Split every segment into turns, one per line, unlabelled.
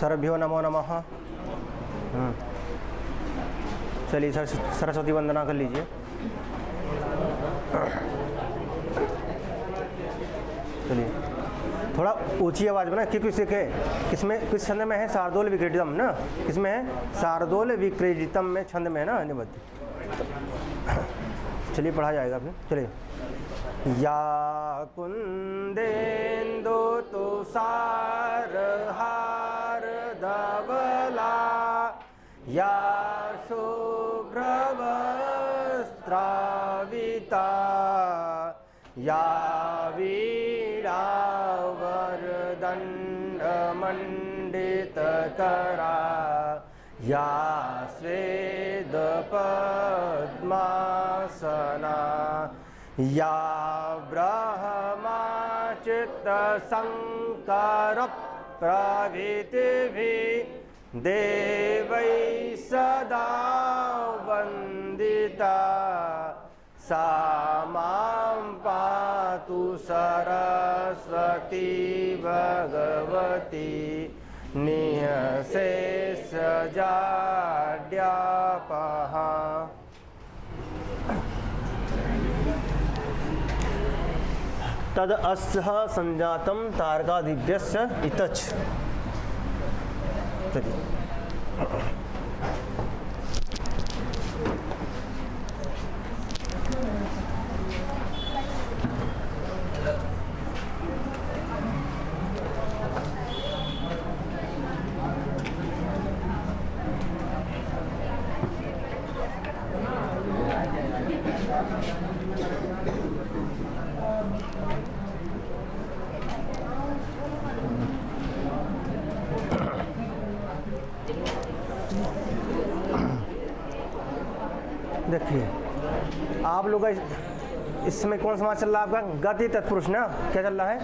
सर्वभ्यो नमो नमः। चलिए सरस्वती वंदना कर लीजिए। चलिए थोड़ा ऊंची आवाज़ में ना, क्योंकि किसमें किस छंद में है? शार्दूल विक्रीडितम ना, किसमें है? शार्दूल विक्रीडितम में छंद में है ना निबद्ध। चलिए पढ़ा जाएगा फिर। चलिए या कुंदेन्दु तुषारहार धवला या शुभ्रवस्त्राविता या वीणावरदण्डमण्डितकरा या स्वेदपद्मासना या ब्रह्माच्युतशङ्करप्रभृतिभिः देवैः सदा वन्दिता सा मां पातु सरस्वती भगवती निःशेषजाड्यापहा। तद अस्य संजातम तारकादिव्यस्य इतच। देखिए आप लोग इसमें कौन समास चल रहा है आपका? गति तत्पुरुष ना, क्या चल रहा है?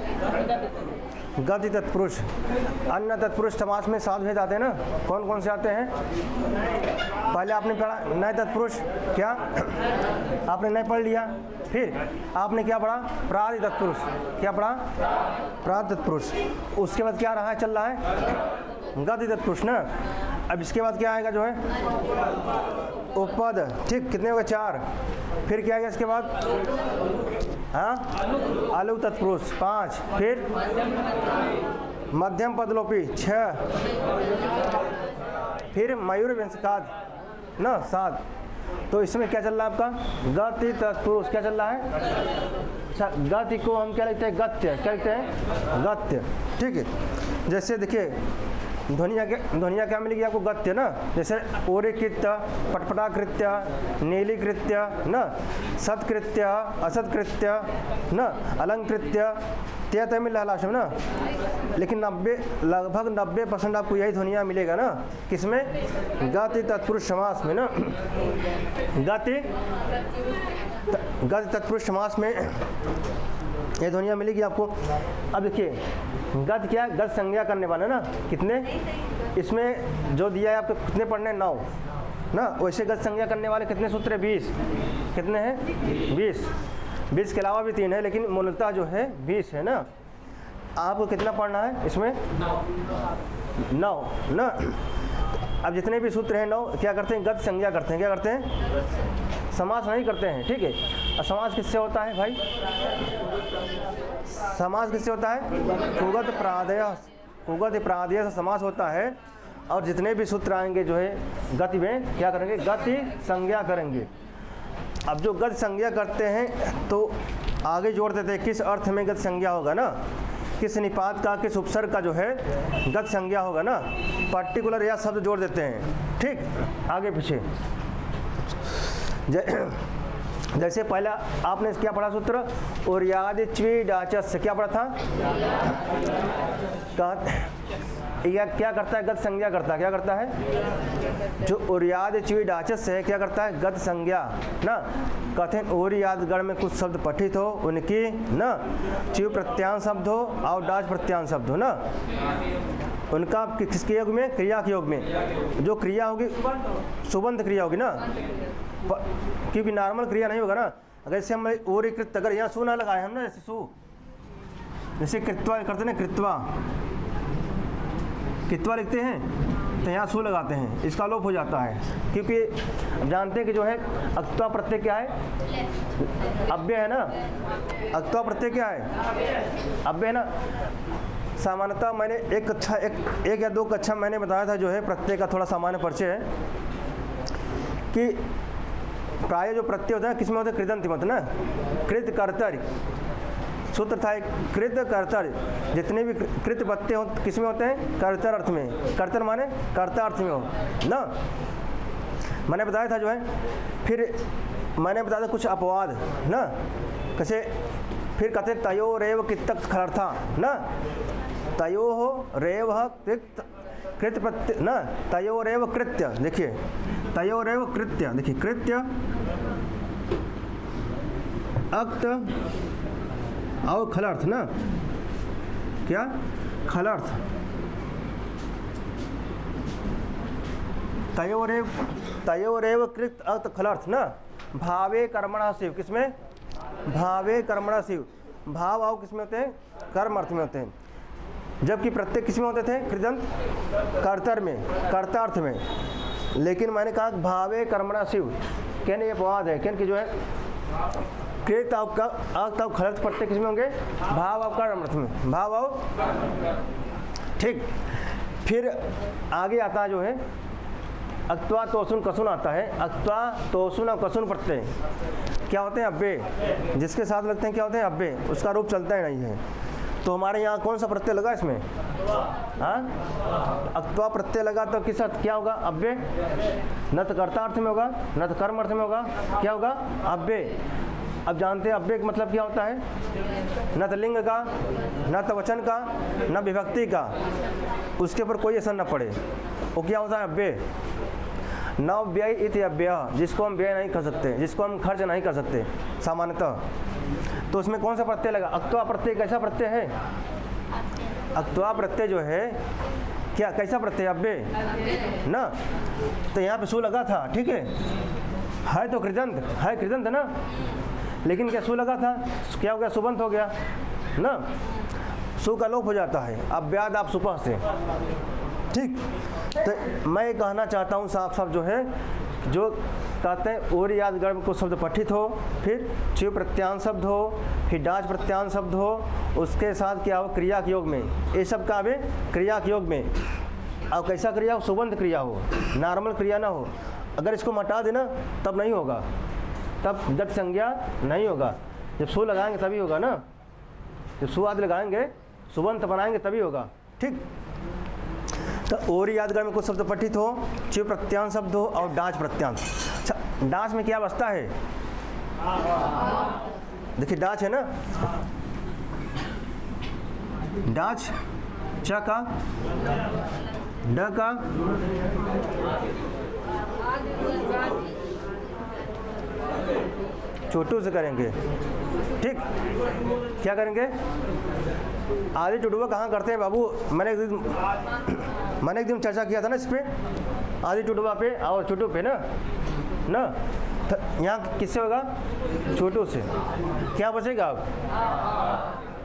गति तत्पुरुष। अन्य तत्पुरुष समास में 7 भेद आते हैं ना, कौन कौन से आते हैं? पहले आपने पढ़ा नए तत्पुरुष, क्या आपने नए पढ़ लिया? फिर आपने क्या पढ़ा? प्रादि तत्पुरुष। क्या पढ़ा? प्रादि तत्पुरुष। उसके बाद क्या रहा है, चल रहा है? गति तत्पुरुष ना। अब इसके बाद क्या आएगा जो है? उपपद। ठीक, कितने हो गए? 4। फिर क्या आएगा इसके बाद? हाँ, आलू तत्पुरुष 5। फिर मध्यम पदलोपी 6। फिर मयूर व्यंजकाद ना 7। तो इसमें क्या चल रहा है आपका? गति तत्पुरुष। क्या चल रहा है? अच्छा, गति को हम क्या लिखते हैं? गत्य। क्या लिखते हैं? गत्य। ठीक है। जैसे देखिए ध्वनिया क्या मिलेगी आपको? गत्य ना। जैसे ओरिकृत्य, पटपटाकृत्य, नीलीकृत्य न, सत्कृत्य, असत्कृत्य न, अलंकृत्य, त्यय मिल रहा लास्ट में ना। लेकिन लगभग 90% आपको यही ध्वनिया मिलेगा ना, किसमें? गति तत्पुरुष समास में ना। गति तत्पुरुष समास में ये ध्वनिया मिलेगी आपको। अब देखिए गत क्या है? गत संज्ञा करने वाला ना। कितने इसमें जो दिया है आपको? कितने पढ़ने? 9 ना। वैसे गत संज्ञा करने वाले कितने सूत्र है? 20। कितने हैं? 20 के अलावा भी 3 है, लेकिन मूलतः जो है 20 है ना। आपको कितना पढ़ना है इसमें? 9 ना। अब जितने भी सूत्र हैं 9 क्या करते हैं? गत संज्ञा करते हैं। क्या करते हैं? समास नहीं करते हैं। ठीक है। और समास किससे होता है भाई? समास किससे होता है? कुगत प्रादेय से समास होता है। और जितने भी सूत्र आएंगे जो है गति में क्या करेंगे? गति संज्ञा करेंगे। अब जो गति संज्ञा करते हैं तो आगे जोड़ देते हैं किस अर्थ में गति संज्ञा होगा ना, किस निपात का, किस उपसर्ग का जो है गति संज्ञा होगा ना, पर्टिकुलर या शब्द जोड़ देते हैं। ठीक, आगे पीछे। जैसे पहला आपने क्या पढ़ा सूत्र? उर्यादि च्वी डाचस से क्या पढ़ा था? क्या करता है? गत संज्ञा करता है। क्या करता है? जो उर्याद च्वी डाचस है क्या करता है? गत संज्ञा ना। कथिन उर्याद गण में कुछ शब्द पठित हो उनकी ना, च्वी प्रत्यान शब्द हो और डाच प्रत्यान शब्द हो ना, उनका किसके योग में? क्रिया के योग में। जो क्रिया होगी सुबंध क्रिया होगी ना, क्योंकि नॉर्मल क्रिया नहीं होगा ना। अगर जैसे हम ओरिकृत, अगर यहाँ सु ना लगाए हम ना, जैसे सु, जैसे कृत्वा करते ना, कृत्वा कितवा लिखते हैं तो यहाँ सु लगाते हैं, इसका लोप हो जाता है, क्योंकि जानते हैं कि जो है अक्तवा प्रत्यय क्या है, अव्यय है ना। अक्तवा प्रत्यय क्या है, अव्यय है ना। सामान्यतः मैंने एक या दो कक्षा मैंने बताया था जो है प्रत्यय का थोड़ा सामान्य परिचय है कि प्राय जो प्रत्यय होता है किसमें होते हैं, कृदंत मत ना, कृत कर्तर्य सूत्र था एक, कृत कर्तर्य। जितने भी कृत प्रत्यय हो किसमें होते हैं, कर्तर अर्थ में। कर्तर माने कर्ता अर्थ में हो ना, मैंने बताया था जो है। फिर मैंने बताया था कुछ अपवाद ना, कैसे फिर कहते तयो रेव कृतक खलर्था ना, तयो हो रेव कृत प्रत्यय ना, तयो रेव कृत्य, देखिए तयो रेव कृत्य, देखिए कृत्य अक्त और खलर्थ ना, क्या खलर्थ, तयोरेव कृत अर्थ खलर्थ ना। भावे कर्मणा शिव, किसमें, भावे कर्मणा शिव। भाव आओ किसमें होते हैं, कर्म अर्थ में होते हैं, जबकि प्रत्यय किसमें होते थे, कृदंत कर्तर में, कर्तार्थ में। लेकिन मैंने कहा भावे कर्मणा शिव, कहने ये अपवाद है, कहने कि जो है कृत आपका तब खलर्थ प्रत्यय किसमें होंगे, भाव आपका कर्म अर्थ में, भाव आओ ठीक। फिर आगे आता है जो है अक्त्वा तोसुन कसुन आता है। अक्त्वा तोसुन और कसुन प्रत्यय क्या होते हैं, अव्यय, जिसके साथ लगते हैं क्या होते हैं, अव्यय, उसका रूप चलता ही नहीं है। तो हमारे यहाँ कौन सा प्रत्यय लगा इसमें, हाँ अक्त्वा प्रत्यय लगा तो किस अर्थ क्या होगा, अव्यय, न तो कर्ता अर्थ में होगा न तो कर्म अर्थ में होगा, क्या होगा, अव्यय। अब जानते हैं अव्यय का मतलब क्या होता है, न तो लिंग का, न तो वचन का, न विभक्ति का, उसके ऊपर कोई असर न पड़े, वो क्या होता है, अव्यय। न व्यय इति अव्यय, जिसको हम व्यय नहीं कर सकते, जिसको हम खर्च नहीं कर सकते सामान्यतः। तो उसमें कौन सा प्रत्यय लगा, अक्त्वा प्रत्यय कैसा प्रत्यय है, अक्त्वा प्रत्यय जो है क्या कैसा प्रत्यय, अव्यय ना। तो यहाँ पे सु लगा था, ठीक है तो कृदंत है, कृदंत ना, लेकिन क्या सु लगा था, क्या हो गया, सुबंत हो गया ना, सु का लोप हो जाता है, अव्याद आप सुपह से, ठीक। तो मैं कहना चाहता हूँ साफ साफ जो है, जो कहते हैं और याद गर्भ को शब्द पठित हो, फिर चिव प्रत्यान शब्द हो, फिर डाच प्रत्यान शब्द हो, उसके साथ क्या हो, क्रिया के योग में, ये सब का भी क्रिया के योग में। अब कैसा क्रिया हो, सुबंध क्रिया हो, नॉर्मल क्रिया ना हो। अगर इसको हटा देना तब नहीं होगा, तब गत संज्ञा नहीं होगा। जब सु लगाएंगे तभी होगा ना, जब सु आदि लगाएंगे, सुबंत बनाएंगे तभी होगा, ठीक। तो और यादगार में कुछ शब्द पठित हो, चिव प्रत्यांश शब्द हो और डाच प्रत्यांश। अच्छा डाच में क्या अवस्था है, देखिए डाच है ना, डाच च का, ड का, छोटू से करेंगे, ठीक। क्या करेंगे, आदि टुडुआ कहाँ करते हैं बाबू, मैंने एक दिन चर्चा किया था ना इस पे, आदि टुडुआ पे और छोटू पे ना तो यहाँ किससे होगा, छोटू से। क्या बचेगा अब,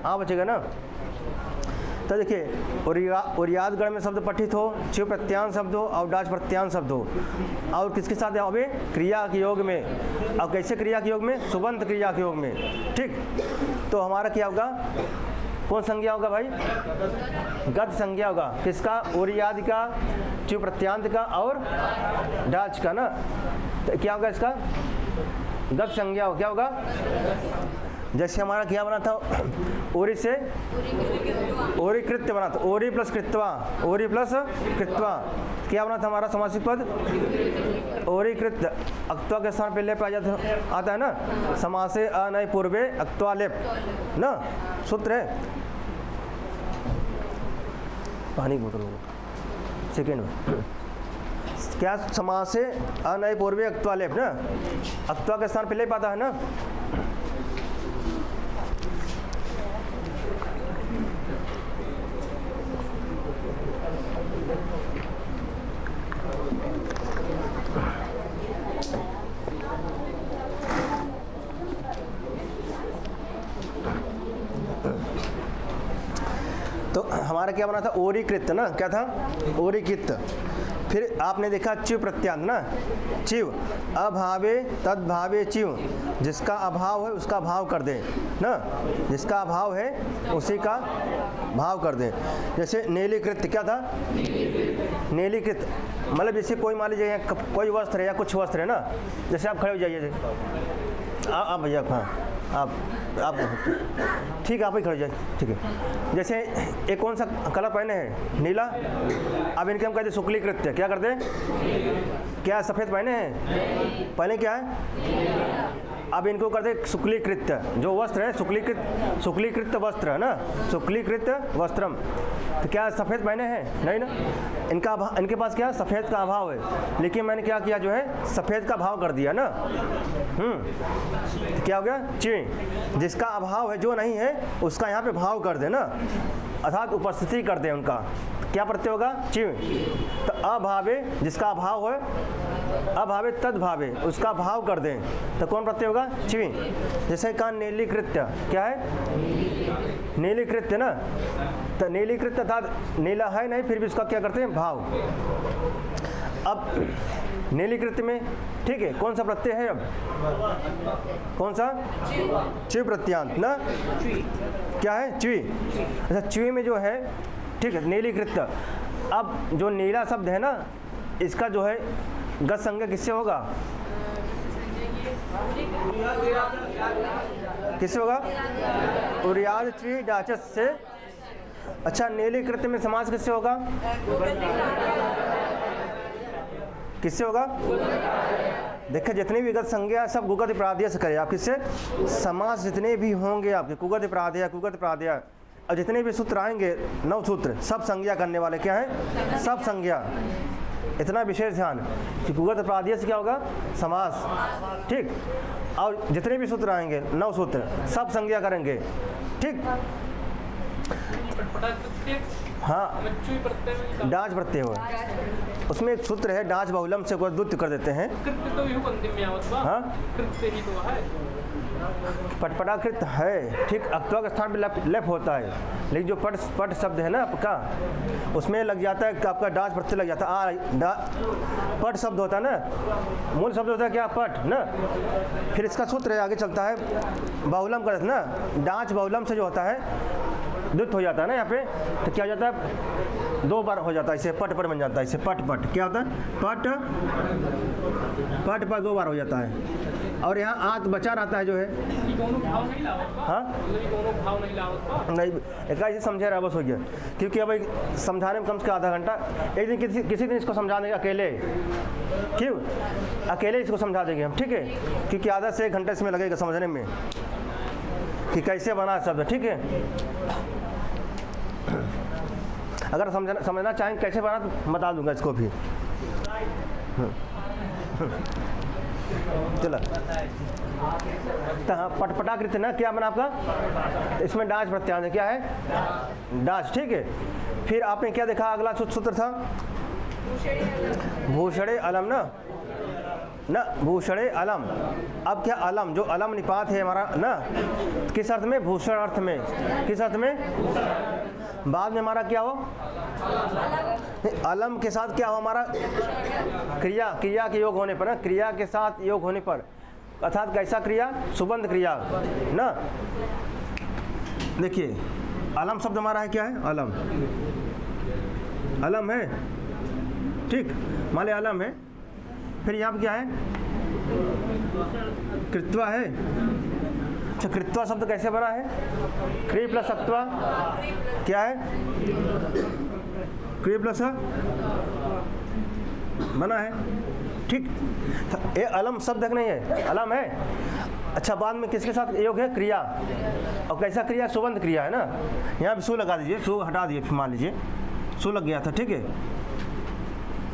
हाँ बचेगा ना। तो देखिए और यादगढ़ में शब्द पठित हो, चिव प्रत्यान शब्द हो और डाच प्रत्यान शब्द हो, और किसके साथ अभी क्रिया के योग में। अब कैसे क्रिया के योग में, सुबंत क्रिया के योग में, ठीक। तो हमारा क्या होगा, कौन संज्ञा होगा भाई, गत संज्ञा होगा, किसका, ओरियाद का, चिव प्रत्यांत का और डाच का ना। तो क्या होगा इसका, गत संज्ञा हो, क्या होगा, जैसे हमारा क्या बना था, ओरी से ओरी कृत्य बना था, ओरी प्लस कृत्वा, ओरी प्लस कृत्वा, क्या बना था हमारा समासिक पद, ओरी कृत्य। अक्त्वा के स्थान पे लेप आता है ना, समासे अनय पूर्वे अक्त्वा लेप ना, सूत्र है। पानी की बोतल सेकेंड में क्या, समासे अनय पूर्वे अक्त्वा लेप ना, अक्त्वा के स्थान पे लेप आता है ना। तो हमारा हमारा क्या बना था, ओरीकृत ना, क्या था, ओरीकृत। फिर आपने देखा चिव प्रत्यांत ना, चिव, अभावे तद्भावे चिव, जिसका अभाव है उसका भाव कर दें ना, जिसका अभाव है उसी का भाव कर दें। जैसे नीलीकृत, क्या था, नीलीकृत, मतलब जैसे कोई मान लीजिए कोई वस्त्र है या कुछ वस्त्र है ना, जैसे आप खड़े हो जाइए, आप भैया, हाँ आप ठीक है, आप ही खड़े जाइए, ठीक है। जैसे एक कौन सा कलर पहने हैं, नीला, अब इनके हम कहते हैं शुक्लीकृत, क्या करते हैं, क्या सफ़ेद पहने हैं, पहले क्या है, अब इनको करते शुक्लीकृत, जो वस्त्र है शुक्लीकृत वस्त्र है ना, शुक्लीकृत वस्त्रम, तो क्या सफ़ेद पहने हैं, नहीं ना, इनके पास क्या सफ़ेद का अभाव है, लेकिन मैंने क्या किया, जो है सफ़ेद का भाव कर दिया ना, तो क्या हो गया, चिव, जिसका अभाव है, जो नहीं है उसका यहाँ पे भाव कर दे ना, अर्थात उपस्थिति कर दे उनका, क्या प्रत्यय होगा, चिव। तो अभावे, जिसका अभाव है, अभावे तद्भावे, उसका भाव कर दें, तो कौन प्रत्यय होगा, चिवी। जैसे कहा नीलीकृत्य, क्या है, नीलीकृत्य ना, तो नीलीकृत्य अर्थात नीला है नहीं, फिर भी उसका क्या करते हैं, भाव। अब नीलीकृत्य में ठीक है, कौन सा प्रत्यय है, अब कौन सा, चिव प्रत्यांत ना, क्या है, चिवी। अच्छा, चिवी में जो है, ठीक है, नीलीकृत्य, अब जो नीला शब्द है ना, इसका जो है गत संज्ञा किससे होगा, किससे होगा, उर्याद ची डाचस से। अच्छा, नीलीकृत्य में समास किससे होगा, किससे होगा, देखिए जितनी भी गत संज्ञा सब गुगत प्राध्याय से करें आप, किससे, समास जितने भी होंगे आपके, कुगत प्राध्याय, और जितने भी सूत्र आएंगे 9 सूत्र, सब संज्ञा करने वाले क्या हैं, सब संज्ञा। इतना विशेष ध्यान कि गुगत प्राध्याय से क्या होगा, समास, ठीक, और जितने भी सूत्र आएंगे 9 सूत्र सब संज्ञा करेंगे, ठीक। हाँ, डाच प्रत्यय हो, उसमें एक सूत्र है डाच बहुलम से द्वित्व कर देते हैं, हाँ, पटपटाकृत है, ठीक, अक्तवा के स्थान पर लेप होता है, लेकिन जो पट शब्द है ना आपका, उसमें लग जाता है आपका डाच प्रत्यय लग जाता है, पट शब्द होता है ना, मूल शब्द होता है क्या, पट ना, फिर इसका सूत्र है आगे चलता है, बहुलम कर ना, डाच बहुलम से जो होता है द्वित्व हो जाता है ना यहाँ पे, तो क्या हो जाता है, 2 बार हो जाता है, इसे पट पर बन जाता है, इसे पट क्या होता है, पट पर 2 बार हो जाता है, और यहाँ आत बचा रहता है जो है, हाँ नहीं, एक ऐसे समझे रहा बस हो गया, क्योंकि अब समझाने में कम से कम आधा घंटा, एक दिन किसी दिन इसको समझा देंगे अकेले, क्यों, अकेले इसको समझा देंगे हम, ठीक है, क्योंकि आधा से 1 घंटा इसमें लगेगा समझने में कि कैसे बना शब्द, ठीक है। अगर समझना चाहें कैसे बना तो बता दूंगा इसको भी, चलो। तो हाँ, पटपटाकृत ना, क्या बना आपका, इसमें डाच प्रत्यांत क्या है, डाच, ठीक है। फिर आपने क्या देखा, अगला सूत्र था भूषणे अलम ना, भूषणे अलम। अब क्या अलम, जो अलम निपात है हमारा ना, किस अर्थ में, भूषण अर्थ में, किस अर्थ में, बाद में हमारा क्या हो, अलम के साथ क्या हो हमारा, क्रिया के योग होने पर ना, क्रिया के साथ योग होने पर, अर्थात कैसा क्रिया, सुबंध क्रिया ना। देखिए अलम शब्द हमारा है, क्या है, अलम है, ठीक, मान लिया अलम है, फिर यहाँ पर क्या है, कृत्वा है। अच्छा, कृत्वा शब्द कैसे बना है, क्री प्लस अक्त्वा, क्या है, क्री प्लस बना है, ठीक, ये अलम शब्द नहीं है, अलम है। अच्छा, बाद में किसके साथ योग है, क्रिया, और कैसा क्रिया, सुबंध क्रिया है ना, यहाँ पे सु लगा दीजिए, सु हटा दीजिए, मान लीजिए सु लग गया था, ठीक है,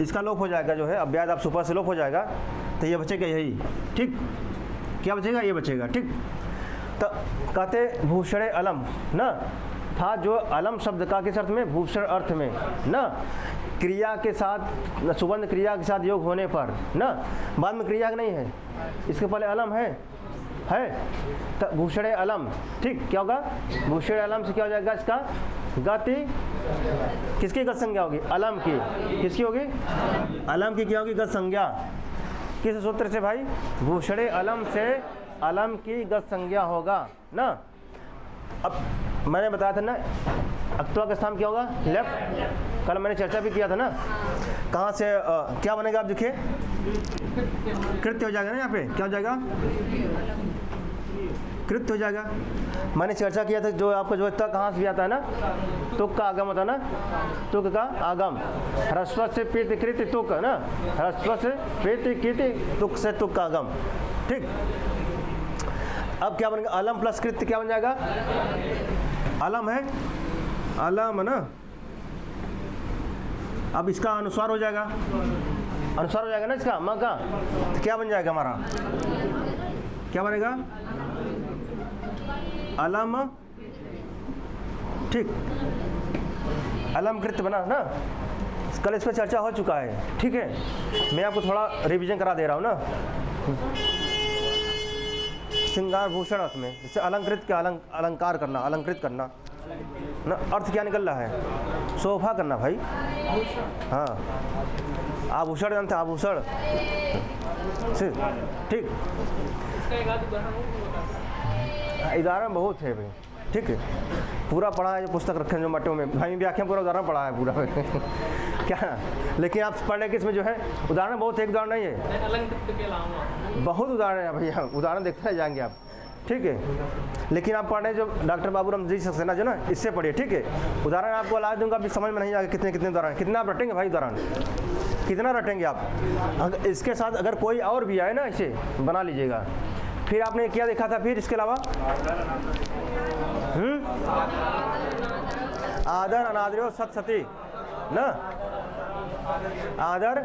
इसका लोप हो जाएगा जो है, अव्याद आप सुपर से लोप हो जाएगा, तो ये बचेगा यही, ठीक, क्या बचेगा, ये बचेगा, ठीक। तो कहते भूषणे अलम ना, था जो अलम शब्द का किस अर्थ में, भूषण अर्थ में ना, क्रिया के साथ, सुबंध क्रिया के साथ योग होने पर ना, बाद में क्रिया नहीं है, इसके पहले अलम है, तो भूषणे अलम, ठीक, क्या होगा, भूषणे अलम से क्या हो जाएगा, इसका गति किसकी गत संज्ञा होगी? अलम की। किसकी होगी? अलम की क्या होगी? गत संज्ञा। किस सूत्र से भाई? भूषणे अलम से अलम की गत संज्ञा होगा ना। अब मैंने बताया था ना अक्तवा का स्थान क्या होगा? लेफ्ट। कल मैंने चर्चा भी किया था ना। कहाँ से क्या बनेगा? आप देखिए कृत्य हो जाएगा ना, यहाँ पे क्या हो जाएगा? कृत्य हो जाएगा। मैंने चर्चा किया था जो आपका जो तक कहाँ से भी आता है ना, तुक का आगम होता है ना, तुक का आगम। ह्रस्व से प्रीति कृति तुक है ना, ह्रस्व से प्रीति कृति तुक से तुक का आगम। ठीक, अब क्या बनेगा? अलम प्लस कृत्य क्या बन जाएगा? अलम है, अलम है ना। अब इसका अनुस्वार हो जाएगा, अनुस्वार हो जाएगा ना इसका माँ का, तो क्या बन जाएगा हमारा? क्या बनेगा? अलम। ठीक, अलम कृत्य बना ना। कल इस पर चर्चा हो चुका है। ठीक है, मैं आपको थोड़ा रिवीजन करा दे रहा हूँ ना। श्रृंगार भूषण अर्थ में जैसे अलंकृत का अलंकार करना, अलंकृत करना ना, अर्थ क्या निकल रहा है? शोभा करना भाई। हाँ, आभूषण जानते? आभूषण। ठीक, उदाहरण बहुत है भाई। ठीक है, पूरा पढ़ा है, जो पुस्तक रखे हैं जो मटों में भाई, व्याख्या पूरा उदाहरण पढ़ा है पूरा क्या, लेकिन आप पढ़ने के इसमें जो है उदाहरण बहुत, एक उदाहरण नहीं है, बहुत उदाहरण है भैया, उदाहरण देखते रह जाएंगे आप। ठीक है, लेकिन आप पढ़ रहे जो डॉक्टर बाबूराम जी सक्सेना जो ना, इससे पढ़िए। ठीक है, उदाहरण आपको ला दूंगा, अभी समझ में नहीं आएगा कितने कितने उदाहरण, कितना आप रटेंगे भाई उदाहरण, कितना रटेंगे आप। अगर इसके साथ अगर कोई और भी आए ना, इसे बना लीजिएगा। फिर आपने क्या देखा था फिर इसके अलावा? आदर अनादर सत सती ना, आदर।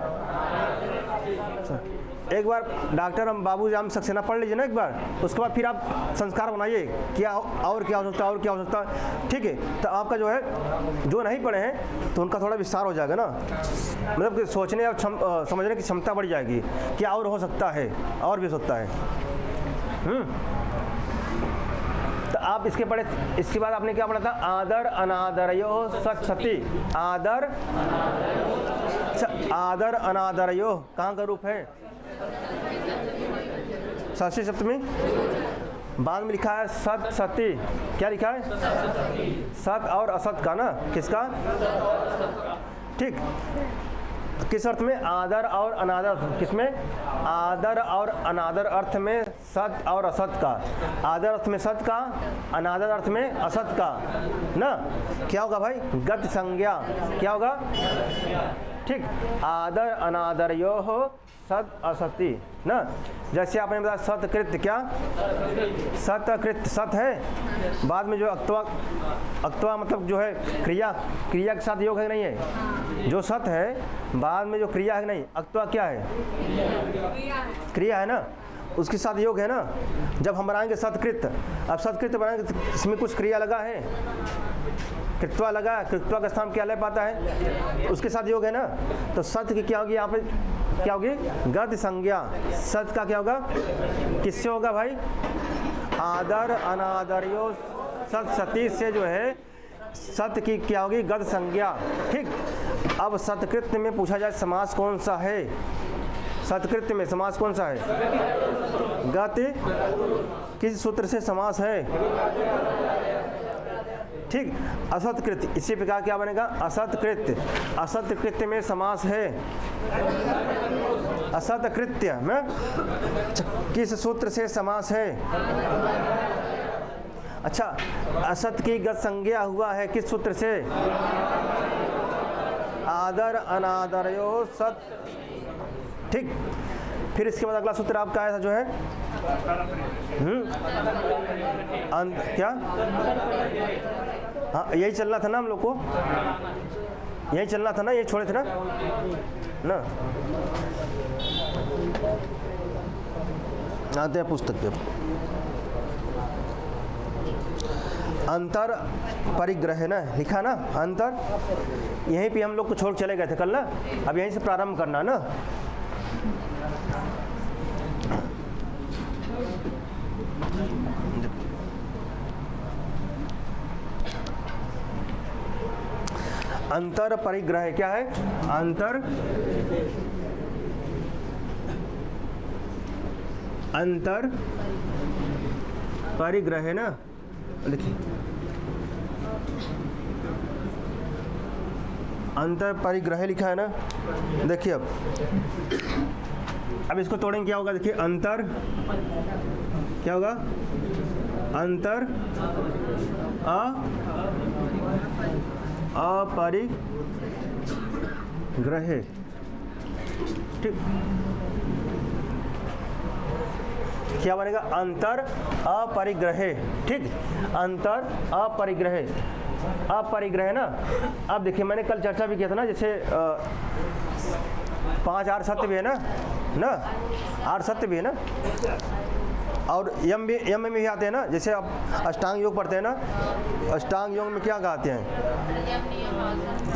एक बार डॉक्टर हम बाबू जाम सक्सेना पढ़ लीजिए ना एक बार, उसके बाद फिर आप संस्कार बनाइए क्या और क्या हो सकता है, और क्या हो सकता है। ठीक है, तो आपका जो है जो नहीं पढ़े हैं तो उनका थोड़ा विस्तार हो जाएगा ना, मतलब कि सोचने और समझने की क्षमता बढ़ जाएगी, क्या और हो सकता है, और भी हो सकता है। तो आप इसके पढ़े, इसके बाद आपने क्या पढ़ा था? आदर अनादरयो सत सती। आदर, आदर अनादरयो कहाँ का रूप है? षष्ठी सप्तमी। बाद में लिखा है सत सती। क्या लिखा है? सत और असत का ना, किसका? ठीक, किस अर्थ में? आदर और अनादर। किसमें? आदर और अनादर अर्थ में सत और असत का। आदर अर्थ में सत का, अनादर अर्थ में असत का ना। क्या होगा भाई? गत संज्ञा। क्या होगा? ठीक, आदर अनादरयोः सत असति ना। जैसे आपने बताया सतकृत्य, क्या सतकृत्य सत है, बाद में जो अक्तवा, अक्तवा मतलब जो है क्रिया, क्रिया के साथ योग है नहीं है, जो सत है बाद में जो क्रिया है नहीं, अक्तवा क्या है? क्रिया है ना, उसके साथ योग है ना। जब हम बनाएंगे सतकृत्य, अब सतकृत्य बनाएंगे तो इसमें कुछ क्रिया लगा है, कृत्वा लगा, कृत्वा का स्थान क्या ले पाता है, उसके साथ योग है ना। तो सत की क्या होगी यहाँ पे? क्या होगी? गत संज्ञा। सत का क्या होगा? किससे होगा भाई? आदर अनादरयो सत सती से जो है सत की क्या होगी? गत संज्ञा। ठीक, अब सतकृत्य में पूछा जाए समास कौन सा है? सतकृत्य में समास कौन सा है? गति। किस सूत्र से समास है? ठीक, असतकृत्य। इसी प्रकार क्या बनेगा? असतकृत्य। असतकृत्य में समास है। असतकृत्य में किस सूत्र से समास है? अच्छा, असत की गत संज्ञा हुआ है किस सूत्र से? आदर अनादरयो सत। ठीक, फिर इसके बाद अगला सूत्र आपका आया था जो है क्या? हाँ, यही चलना था ना हम लोग को, यही चलना था ना, ये छोड़े थे ना ना। आते हैं पुस्तक पे। अंतर परिग्रह है ना, लिखा ना अंतर, यहीं पे हम लोग को छोड़ चले गए थे कल ना, अब यहीं से प्रारंभ करना ना। अंतर परिग्रह क्या है? अंतर परिग्रह है ना, देखिए अंतर परिग्रह लिखा है ना। देखिए अब इसको तोड़ेंगे, क्या होगा? देखिए अंतर क्या होगा? अंतर अपरिग्रह, ठीक। क्या बनेगा? अंतर अपरिग्रह, ठीक। अंतर अपरिग्रह ना। अब देखिए मैंने कल चर्चा भी किया था ना, जैसे 5 आर्य सत्य भी है ना, आर्य सत्य भी है ना, और यम में भी आते हैं ना। जैसे आप अष्टांग योग पढ़ते हैं ना, अष्टांग योग में क्या कहते हैं?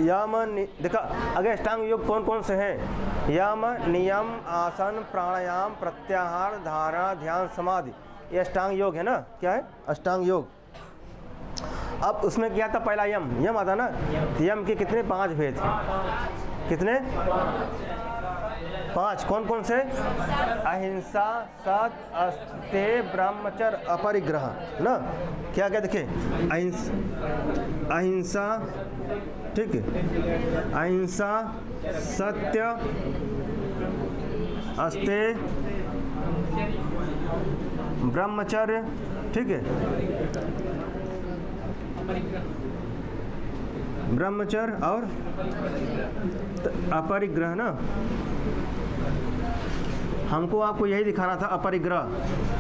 यम देखा, अगर अष्टांग योग कौन कौन से हैं? यम, नियम, आसन, प्राणायाम, प्रत्याहार, धारणा, ध्यान, समाधि, ये अष्टांग योग है ना। क्या है? अष्टांग योग। अब उसमें क्या था? पहला यम आता ना। यम के कितने? 5 भेद। कितने? 5। कौन कौन से? अहिंसा, सत्य, अस्तेय, ब्रह्मचर्य, अपरिग्रह ना। क्या क्या देखिए? अहिंसा, ठीक है, अहिंसा, सत्य, अस्तेय, ब्रह्मचर्य, ठीक है, ब्रह्मचर्य और अपरिग्रह ना। हमको आपको यही दिखाना था, अपरिग्रह,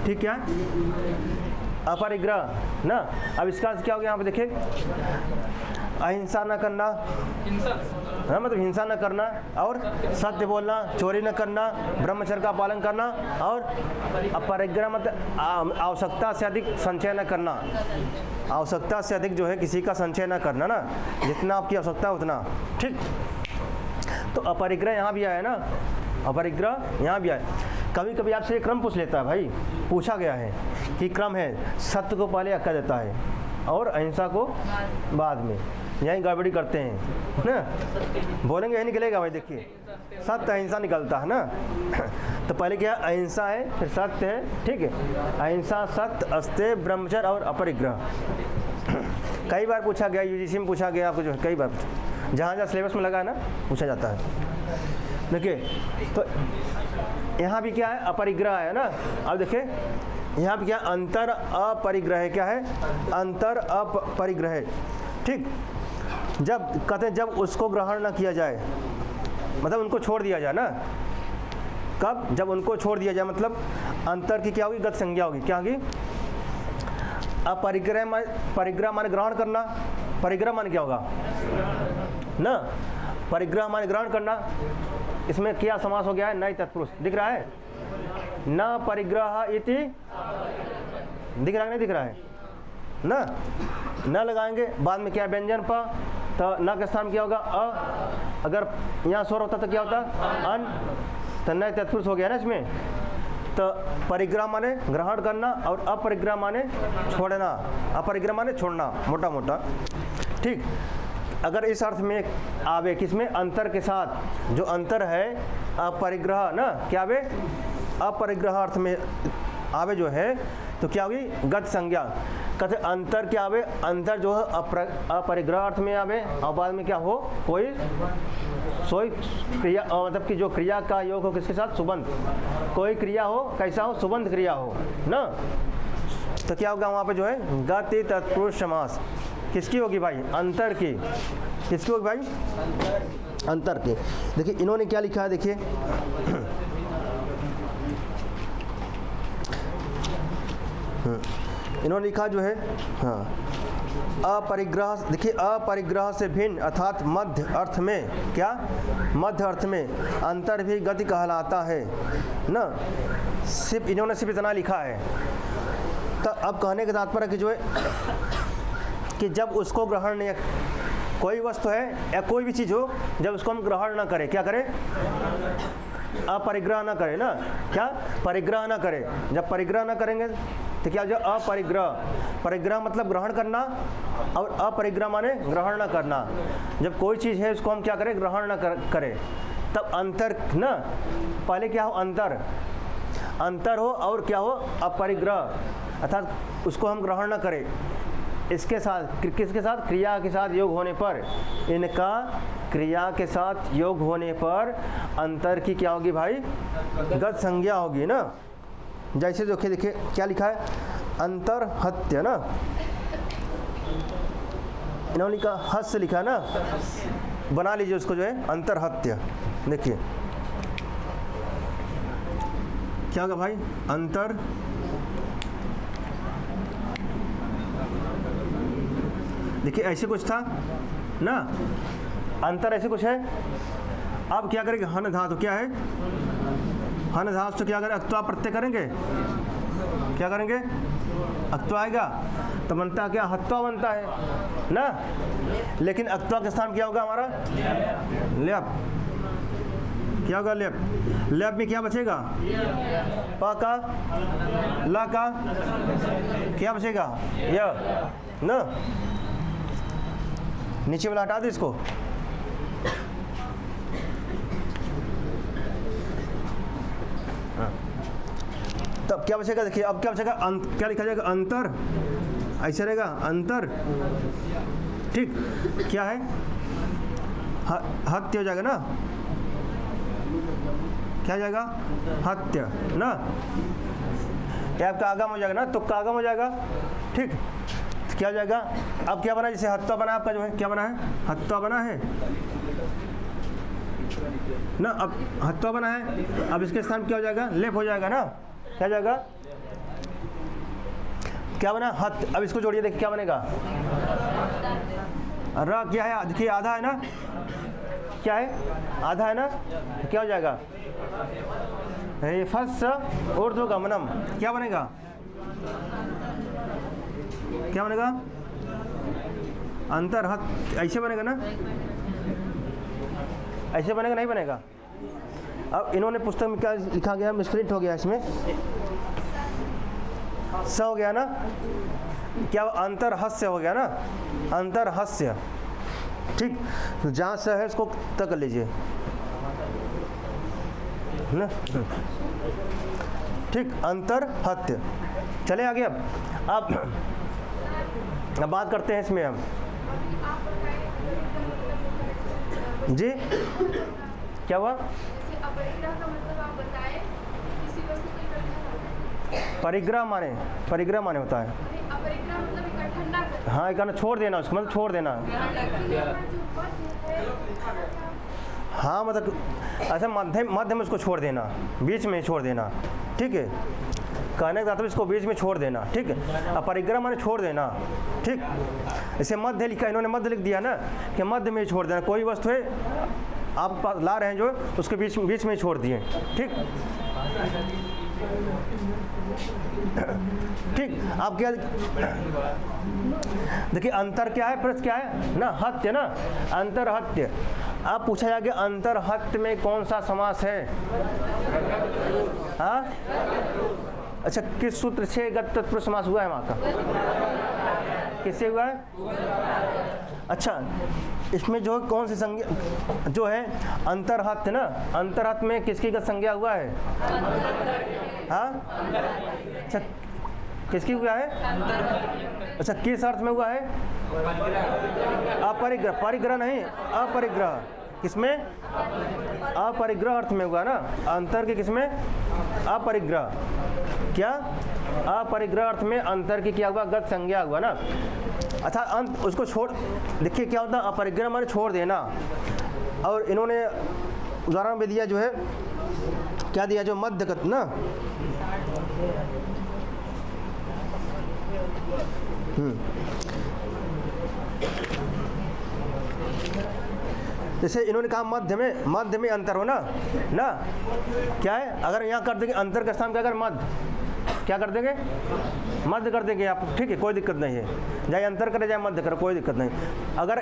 ठीक है, अपरिग्रह ना। अब इसका क्या हो गया? यहाँ पे देखिए, अहिंसा न करना, हाँ मतलब हिंसा न करना, और सत्य बोलना, चोरी न करना, ब्रह्मचर्य का पालन करना, और अपरिग्रह मतलब आवश्यकता से अधिक संचय न करना। आवश्यकता से अधिक जो है किसी का संचय न करना ना, जितना आपकी आवश्यकता उतना, ठीक। तो अपरिग्रह यहाँ भी आया ना, अपरिग्रह यहाँ भी आया। कभी कभी आपसे ये क्रम पूछ लेता है भाई, पूछा गया है कि क्रम है, सत्य को पहले कह देता है और अहिंसा को बाद में, यहीं गड़बड़ी करते हैं ना। बोलेंगे यही निकलेगा भाई, देखिए सत्य अहिंसा निकलता है ना। तो पहले क्या है? अहिंसा है, फिर सत्य है, ठीक है। अहिंसा, सत्य, अस्तेय, ब्रह्मचर्य और अपरिग्रह। कई बार पूछा गया, यूजीसी में पूछा गया आपको, जो है कई बार जहाँ जहाँ सिलेबस में लगा है ना, पूछा जाता है। देखिए तो यहाँ भी क्या है? अपरिग्रह है ना। अब देखिए यहाँ पे क्या? अंतर अपरिग्रह। क्या है? अंतर अपरिग्रह, ठीक। जब कहते हैं जब उसको ग्रहण न किया जाए, मतलब उनको छोड़ दिया जाए ना। कब? जब उनको छोड़ दिया जाए, मतलब अंतर की क्या होगी? गत संज्ञा होगी। क्या होगी? अपरिग्रह परिग्रह माने ग्रहण करना, परिग्रह माने क्या होगा ना? परिग्रह माने ग्रहण करना। इसमें क्या समास हो गया है? नई तत्पुरुष दिख रहा है न, परिग्रह इति दिख रहा है, नहीं दिख रहा है ना। न लगाएंगे, बाद में क्या व्यंजन पर, तो न के स्थान क्या होगा? अ। अगर यहाँ स्वर होता तो क्या होता? अन। तो नए तत्पुरुष हो गया ना इसमें। तो परिग्रह माने ग्रहण करना और अपरिग्रह माने छोड़ना। अपरिग्रह माने छोड़ना, मोटा मोटा, ठीक। अगर इस अर्थ में आवे, किसमें? अंतर के साथ, जो अंतर है अपरिग्रह ना, क्या आवे? अपरिग्रह अर्थ में आवे जो है, तो क्या होगी? गत संज्ञा। कहते अंतर क्या आवे? अंतर जो है अपरिग्रह अर्थ में आवे, और बाद में क्या हो? कोई क्रिया, मतलब कि जो क्रिया का योग हो किसके साथ? सुबंध। कोई क्रिया हो, कैसा हो? सुबंध क्रिया हो ना। तो क्या होगा वहाँ पे जो है? गति तत्पुरुष समास। किसकी होगी भाई? अंतर की। किसकी होगी भाई? अंतर की। देखिए इन्होंने क्या लिखा है, देखिए इन्होंने लिखा जो है, हाँ, अपरिग्रह। देखिए अपरिग्रह से भिन्न अर्थात मध्य अर्थ में, क्या? मध्य अर्थ में अंतर भी गति कहलाता है ना। सिर्फ इन्होंने सिर्फ इतना लिखा है। तो अब कहने का तात्पर्य कि जो है कि जब उसको ग्रहण नहीं, कोई वस्तु है या कोई भी चीज़ हो, जब उसको हम ग्रहण ना करें, क्या करें? अपरिग्रह ना करें ना। क्या? परिग्रह ना करें। जब परिग्रह ना करेंगे तो क्या? जो अपरिग्रह, परिग्रह मतलब ग्रहण करना और अपरिग्रह माने ग्रहण न करना। जब कोई चीज़ है उसको हम क्या करें, ग्रहण न करें, तब अंतर ना, पहले क्या हो, अंतर हो और क्या हो, अपरिग्रह, अर्थात उसको हम ग्रहण न करें। इसके साथ, किसके साथ, क्रिया के साथ योग होने पर, इनका क्रिया के साथ योग होने पर अंतर की क्या होगी भाई, गत संज्ञा होगी ना। जैसे देखिए क्या लिखा है, अंतरहत्य ना, इन्होंने लिखा हस्य लिखा ना, बना लीजिए उसको जो है अंतरहत्य। देखिए क्या होगा भाई, अंतर, देखिए ऐसे कुछ था ना, अंतर ऐसे कुछ है। अब क्या करेंगे, हन धातु क्या है, हन धातु तो क्या करें, अक्त्वा प्रत्यय करेंगे, क्या करेंगे, अक्त्वा आएगा तो बनता क्या, हत्वा बनता है ना। लेकिन अक्त्वा के स्थान क्या होगा हमारा, लेप, क्या होगा, लेप, लेप में क्या बचेगा, प का, ला का, क्या बचेगा, य ना, नीचे वाला हटा दे इसको, तब क्या बचेगा, देखिए अब क्या बचेगा, क्या लिखा जाएगा, अंतर, ऐसे रहेगा अंतर, ठीक, क्या है, हत्य हो जाएगा ना, क्या हो जाएगा, हत्य ना, ये आपका आगम हो जाएगा ना, तुक्का आगम हो जाएगा, ठीक, क्या हो जाएगा, अब क्या बना, जैसे हत्वा बना आपका जो है, क्या बना है, हत्वा बना है ना, अब हत्वा बना है, अब इसके स्थान क्या हो जाएगा, लेप हो जाएगा ना, क्या हो जाएगा, क्या बना, हत, अब इसको जोड़िए, देखिए क्या बनेगा, र क्या है, देखिए आधा है ना, क्या है, आधा है ना, क्या हो जाएगा, रेफस ऊर्ध्वगमनम, क्या बनेगा, क्या बनेगा, अंतर हत, ऐसे बनेगा ना, ऐसे बनेगा, नहीं बनेगा। अब इन्होंने पुस्तक में क्या लिखा गया, मिसप्रिंट हो गया, इसमें स हो गया ना, क्या अंतरहस्य हो गया ना, अंतरहस्य, ठीक, तो जहाँ स है इसको तक कर लीजिए ना, ठीक, अंतरहत्य। चले आगे, अब बात करते हैं इसमें हम जी, क्या हुआ, परिग्रह माने होता है, हाँ, एक छोड़ देना, उसको मतलब छोड़ देना, हाँ, मतलब ऐसा मध्य में उसको छोड़ देना, बीच में छोड़ देना, ठीक है, कहने का मतलब इसको बीच में छोड़ देना, ठीक है, अपरिग्रह माने छोड़ देना, ठीक, इसे मध्य लिखा, इन्होंने मध्य लिख दिया ना, कि मध्य में छोड़ देना, कोई वस्तु है आप ला रहे हैं जो उसके बीच में छोड़ दिए, ठीक, ठीक, आप क्या देखिए, अंतर क्या है, प्रश्न क्या है ना, हत्य ना, अंतरहत्य। अब पूछा जाएगा अंतरहत्य में कौन सा समास है, हाँ, अच्छा, किस सूत्र से गत तत्पुरुष समास हुआ है वहाँ का, किससे हुआ है, अच्छा, इसमें जो कौन सी संज्ञा जो है, अंतरहत्य ना, अंतरहत्य में किसकी गत संज्ञा हुआ है, हाँ, अच्छा, किसकी हुआ है, अच्छा, किस अर्थ में हुआ है, अपरिग्रह, परिग्रह नहीं, अपरिग्रह, किसमें, अपरिग्रह अर्थ में हुआ ना, अंतर के किसमें, अपरिग्रह, क्या, अपरिग्रह अर्थ में अंतर की क्या हुआ, गत संज्ञा हुआ ना, अच्छा, अंत उसको छोड़, देखिए क्या होता है, अपरिग्रह माने छोड़ देना, और इन्होंने उदाहरण में दिया जो है, क्या दिया, जो मध्यगत ना, जैसे इन्होंने कहा मध्य में अंतर हो ना, क्या है, अगर यहाँ कर देंगे अंतर का स्थान क्या, अगर मध्य, क्या कर देंगे, मध्य कर देंगे आप, ठीक है, कोई दिक्कत नहीं है, चाहे अंतर करे चाहे मध्य करे, कोई दिक्कत नहीं। अगर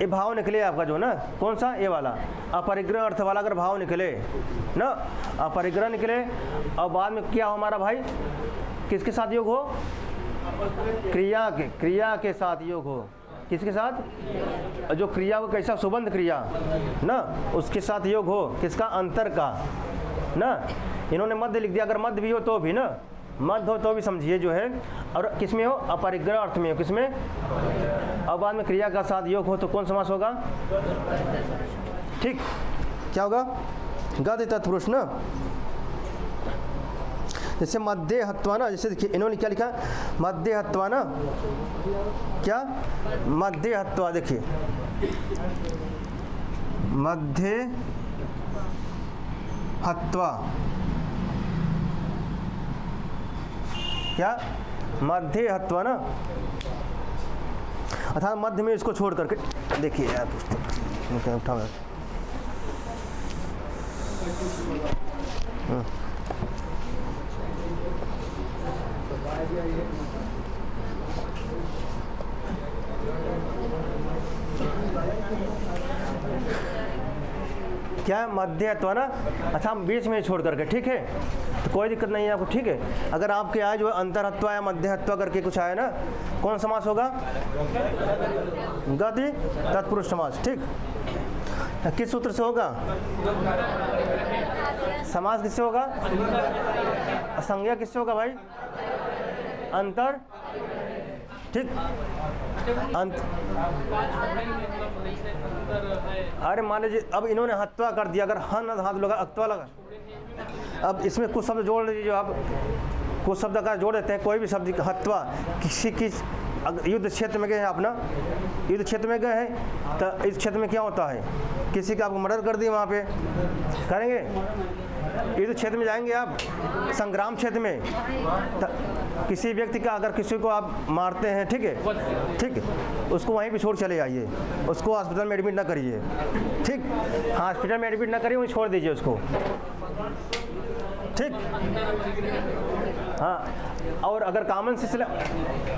ये भाव निकले आपका जो ना, कौन सा, ये वाला अपरिग्रह अर्थ वाला अगर भाव निकले ना, अपरिग्रह निकले, और बाद में क्या हो हमारा भाई, किसके साथ योग हो, क्रिया के साथ योग हो। किसके साथ? जो क्रिया वो कैसा सुबंध क्रिया ना, उसके साथ योग हो। किसका? अंतर का ना। इन्होंने मध्य लिख दिया, अगर मध्य भी हो तो भी ना, मध्य हो तो भी समझिए जो है। और किस में हो? अपरिग्रह अर्थ में हो। किस में? अब बाद में क्रिया का साथ योग हो तो कौन समास होगा? ठीक, क्या होगा? गति तत्पुरुष ना। जैसे मध्य हत्वा ना, जैसे देखिए इन्होंने क्या लिखा? मध्य हत्वा ना, क्या? मध्य हत्वा, देखिए मध्य हत्वा, क्या? मध्य हत्वा ना, अर्थात मध्य में इसको छोड़ करके देखिए यार, पुस्तक उठाओ। क्या? मध्यत्व ना, अच्छा हम बीच में छोड़ करके, ठीक है, तो कोई दिक्कत नहीं है आपको, ठीक है। अगर आपके आए जो है अंतरहत्वा या मध्यहत्वा करके कुछ आए ना, कौन समास होगा? गति तत्पुरुष समास, ठीक। किस सूत्र से होगा? समास किससे होगा? संज्ञा किससे होगा भाई? अंतर, ठीक। अरे मान लीजिए अब इन्होंने हत्वा कर दिया, अगर हन हाथ लगा अक्तवा लगा, अब इसमें कुछ शब्द जोड़ लीजिए। जो आप कुछ शब्द का जोड़ देते हैं, कोई भी शब्द हत्वा, किसी की युद्ध क्षेत्र में गए हैं आप ना, युद्ध क्षेत्र में गए हैं तो इस क्षेत्र में क्या होता है? किसी का आपको मर्डर कर दिया, वहाँ पे करेंगे। युद्ध क्षेत्र में जाएंगे आप, संग्राम क्षेत्र में, किसी व्यक्ति का अगर किसी को आप मारते हैं, ठीक है, ठीक है, उसको वहीं पे छोड़ चले आइए, उसको हॉस्पिटल में एडमिट ना करिए, ठीक, हॉस्पिटल में एडमिट ना करिए, वहीं छोड़ दीजिए उसको, ठीक। हाँ, और अगर कॉमन सिलसिला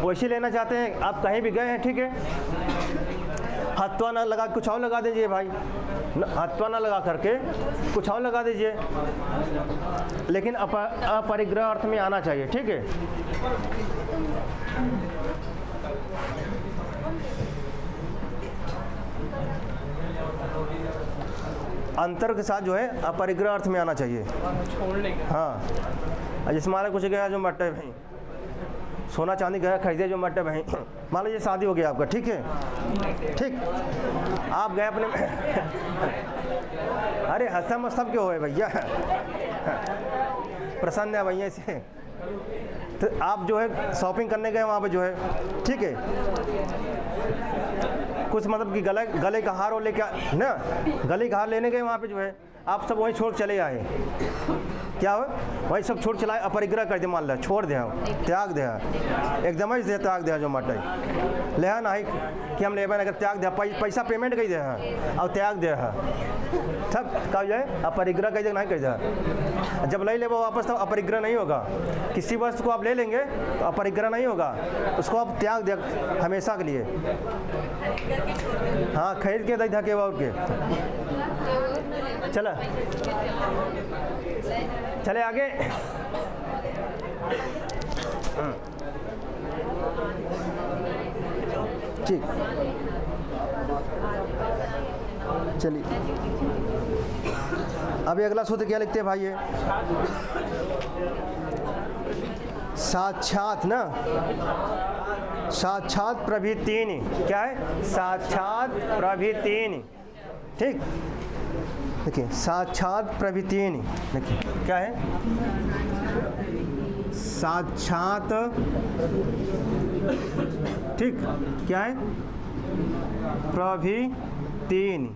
वैसे लेना चाहते हैं, आप कहीं भी गए हैं, ठीक है, हत्वा ना लगा कुछ और लगा दीजिए भाई, हत्वा ना लगा करके कुछ और लगा दीजिए, लेकिन अपरिग्रह अर्थ में आना चाहिए, ठीक है। अंतर के साथ जो है अपरिग्रह अर्थ में आना चाहिए। हाँ, जैसे मान लो कुछ गया जो मट्टे भाई, सोना चांदी गया खरीदे जो मट्टे भाई, मान लीजिए शादी हो गया आपका, ठीक है, ठीक, आप गए अपने अरे हंसा मत सब क्यों है भैया, प्रसन्न है भैया से, तो आप जो है शॉपिंग करने गए वहाँ पे जो है, ठीक है, कुछ मतलब कि गले का हार और लेके ना, गले का हार लेने गए वहाँ पे जो है, आप सब वहीं छोड़ चले आए, क्या हो वही सब छोड़ चलाए, अपरिग्रह कर दे, मान लो छोड़ दे, त्याग दे, एकदम ही त्याग दे, जो मटे ले नहीं कि हम लेबे, अगर त्याग दे, पैसा पेमेंट कर दे और त्याग दे, तब कह जाए अपरिग्रह कह दे, नहीं कह दे। जब ले लेबो वापस तो अपरिग्रह नहीं होगा। किसी वस्तु को आप ले लेंगे तो अपरिग्रह नहीं होगा, उसको आप त्याग दे हमेशा के लिए। हाँ, खरीद के दे धके और के चला चले आगे। ठीक, चलिए अभी अगला सूत्र क्या लिखते हैं भाई? ये साक्षात ना, साक्षात प्रभृतिनी, क्या है? साक्षात प्रभृतिनी, ठीक, देखिए साक्षात प्रभृतिनी, देखिए क्या है? साक्षात, ठीक, क्या है? प्रभृतिनी,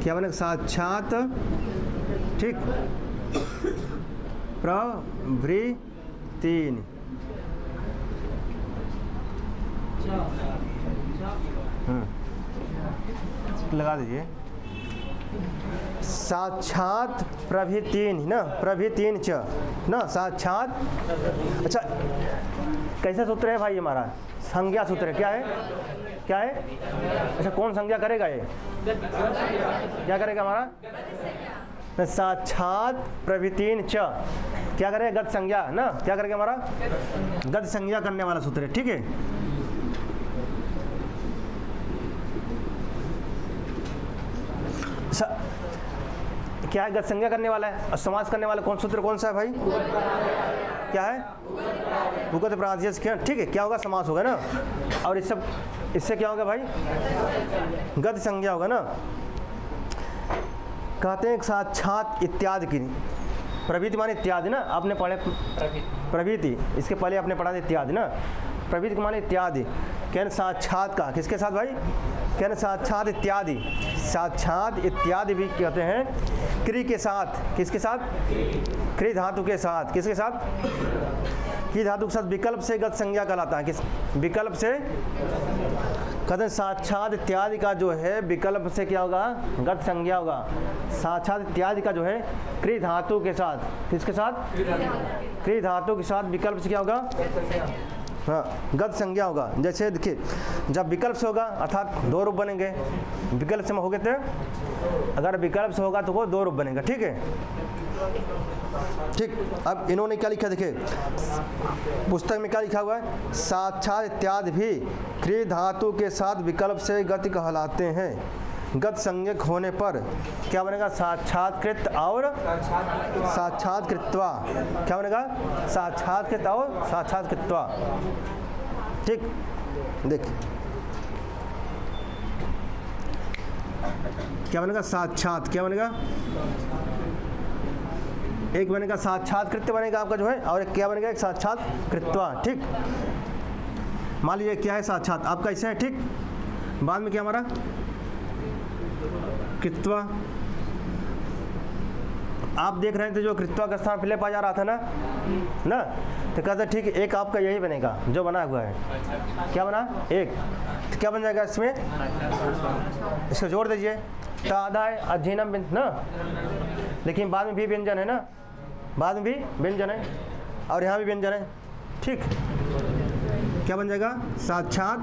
क्या बने? साक्षात, ठीक, प्रभृतिनी, लगा दीजिए। साक्षात प्रभृतिनी ना, प्रभृतिनी च ना, साक्षात। अच्छा, कैसा सूत्र है भाई हमारा? संज्ञा सूत्र है। क्या है? क्या है? अच्छा, कौन संज्ञा करेगा? ये क्या करेगा हमारा? साक्षात प्रभृतिन च, क्या करेंगे गत संज्ञा ना, क्या करेंगे हमारा गत संज्ञा करने वाला सूत्र है, ठीक है। क्या है गत संज्ञा करने वाला है, और समास करने वाला कौन सूत्र कौन सा है भाई, क्या है भूगत प्रातिपदिक से, ठीक है, क्या होगा समास होगा ना, और इस सब इससे क्या होगा भाई गत संज्ञा होगा ना। कहते हैं साक्षात इत्यादि की, प्रभृति माने इत्यादि ना, आपने पढ़े प्रभृति, इसके पहले आपने पढ़ा था इत्यादि ना, प्रभृति को माने इत्यादि, कहने साक्षात का किसके साथ भाई, कहने साक्षात इत्यादि, साक्षात इत्यादि भी कहते हैं क्रि के साथ, किसके साथ, क्रि धातु के साथ, किसके साथ, क्रि धातु के साथ विकल्प से गत संज्ञा कहलाता है, किस विकल्प से, कहते हैं साक्षात इत्यादि का जो है विकल्प से क्या होगा गत संज्ञा होगा, साक्षात इत्यादि का जो है क्रि धातु के साथ, किसके साथ, क्रि धातु के साथ विकल्प से क्या होगा, हाँ गत संज्ञा होगा। जैसे देखिए जब विकल्प से होगा अर्थात दो रूप बनेंगे, विकल्प से हो गए थे, अगर विकल्प से होगा तो वो दो रूप बनेगा, ठीक है, ठीक। अब इन्होंने क्या लिखा देखिए पुस्तक में क्या लिखा हुआ है, साक्षात इत्यादि भी क्रि धातु के साथ विकल्प से गति कहलाते हैं, गत संज्ञक होने पर क्या बनेगा साक्षात्कृत और साक्षात्कृत्वा, क्या बनेगा साक्षात्कृत और साक्षात्कृत्वा, ठीक। देख क्या बनेगा साक्षात, क्या बनेगा, एक बनेगा साक्षात्कृत बनेगा आपका जो है, और एक क्या बनेगा एक साक्षात्कृत्वा, ठीक। मान लीजिए क्या है साक्षात आपका ऐसे है, ठीक, बाद में क्या हमारा कृत्वा, आप देख रहे थे जो कृत्वा का स्थान पहले पा जा रहा था ना, तो कहते ठीक है एक आपका यही बनेगा जो बना हुआ है, क्या बना एक, तो क्या बन जाएगा इसमें, इसको जोड़ दीजिए, तादाय अधीनम ना, लेकिन बाद में भी व्यंजन है ना, बाद में भी व्यंजन है और यहाँ भी व्यंजन है, ठीक। क्या बन जाएगा साक्षात,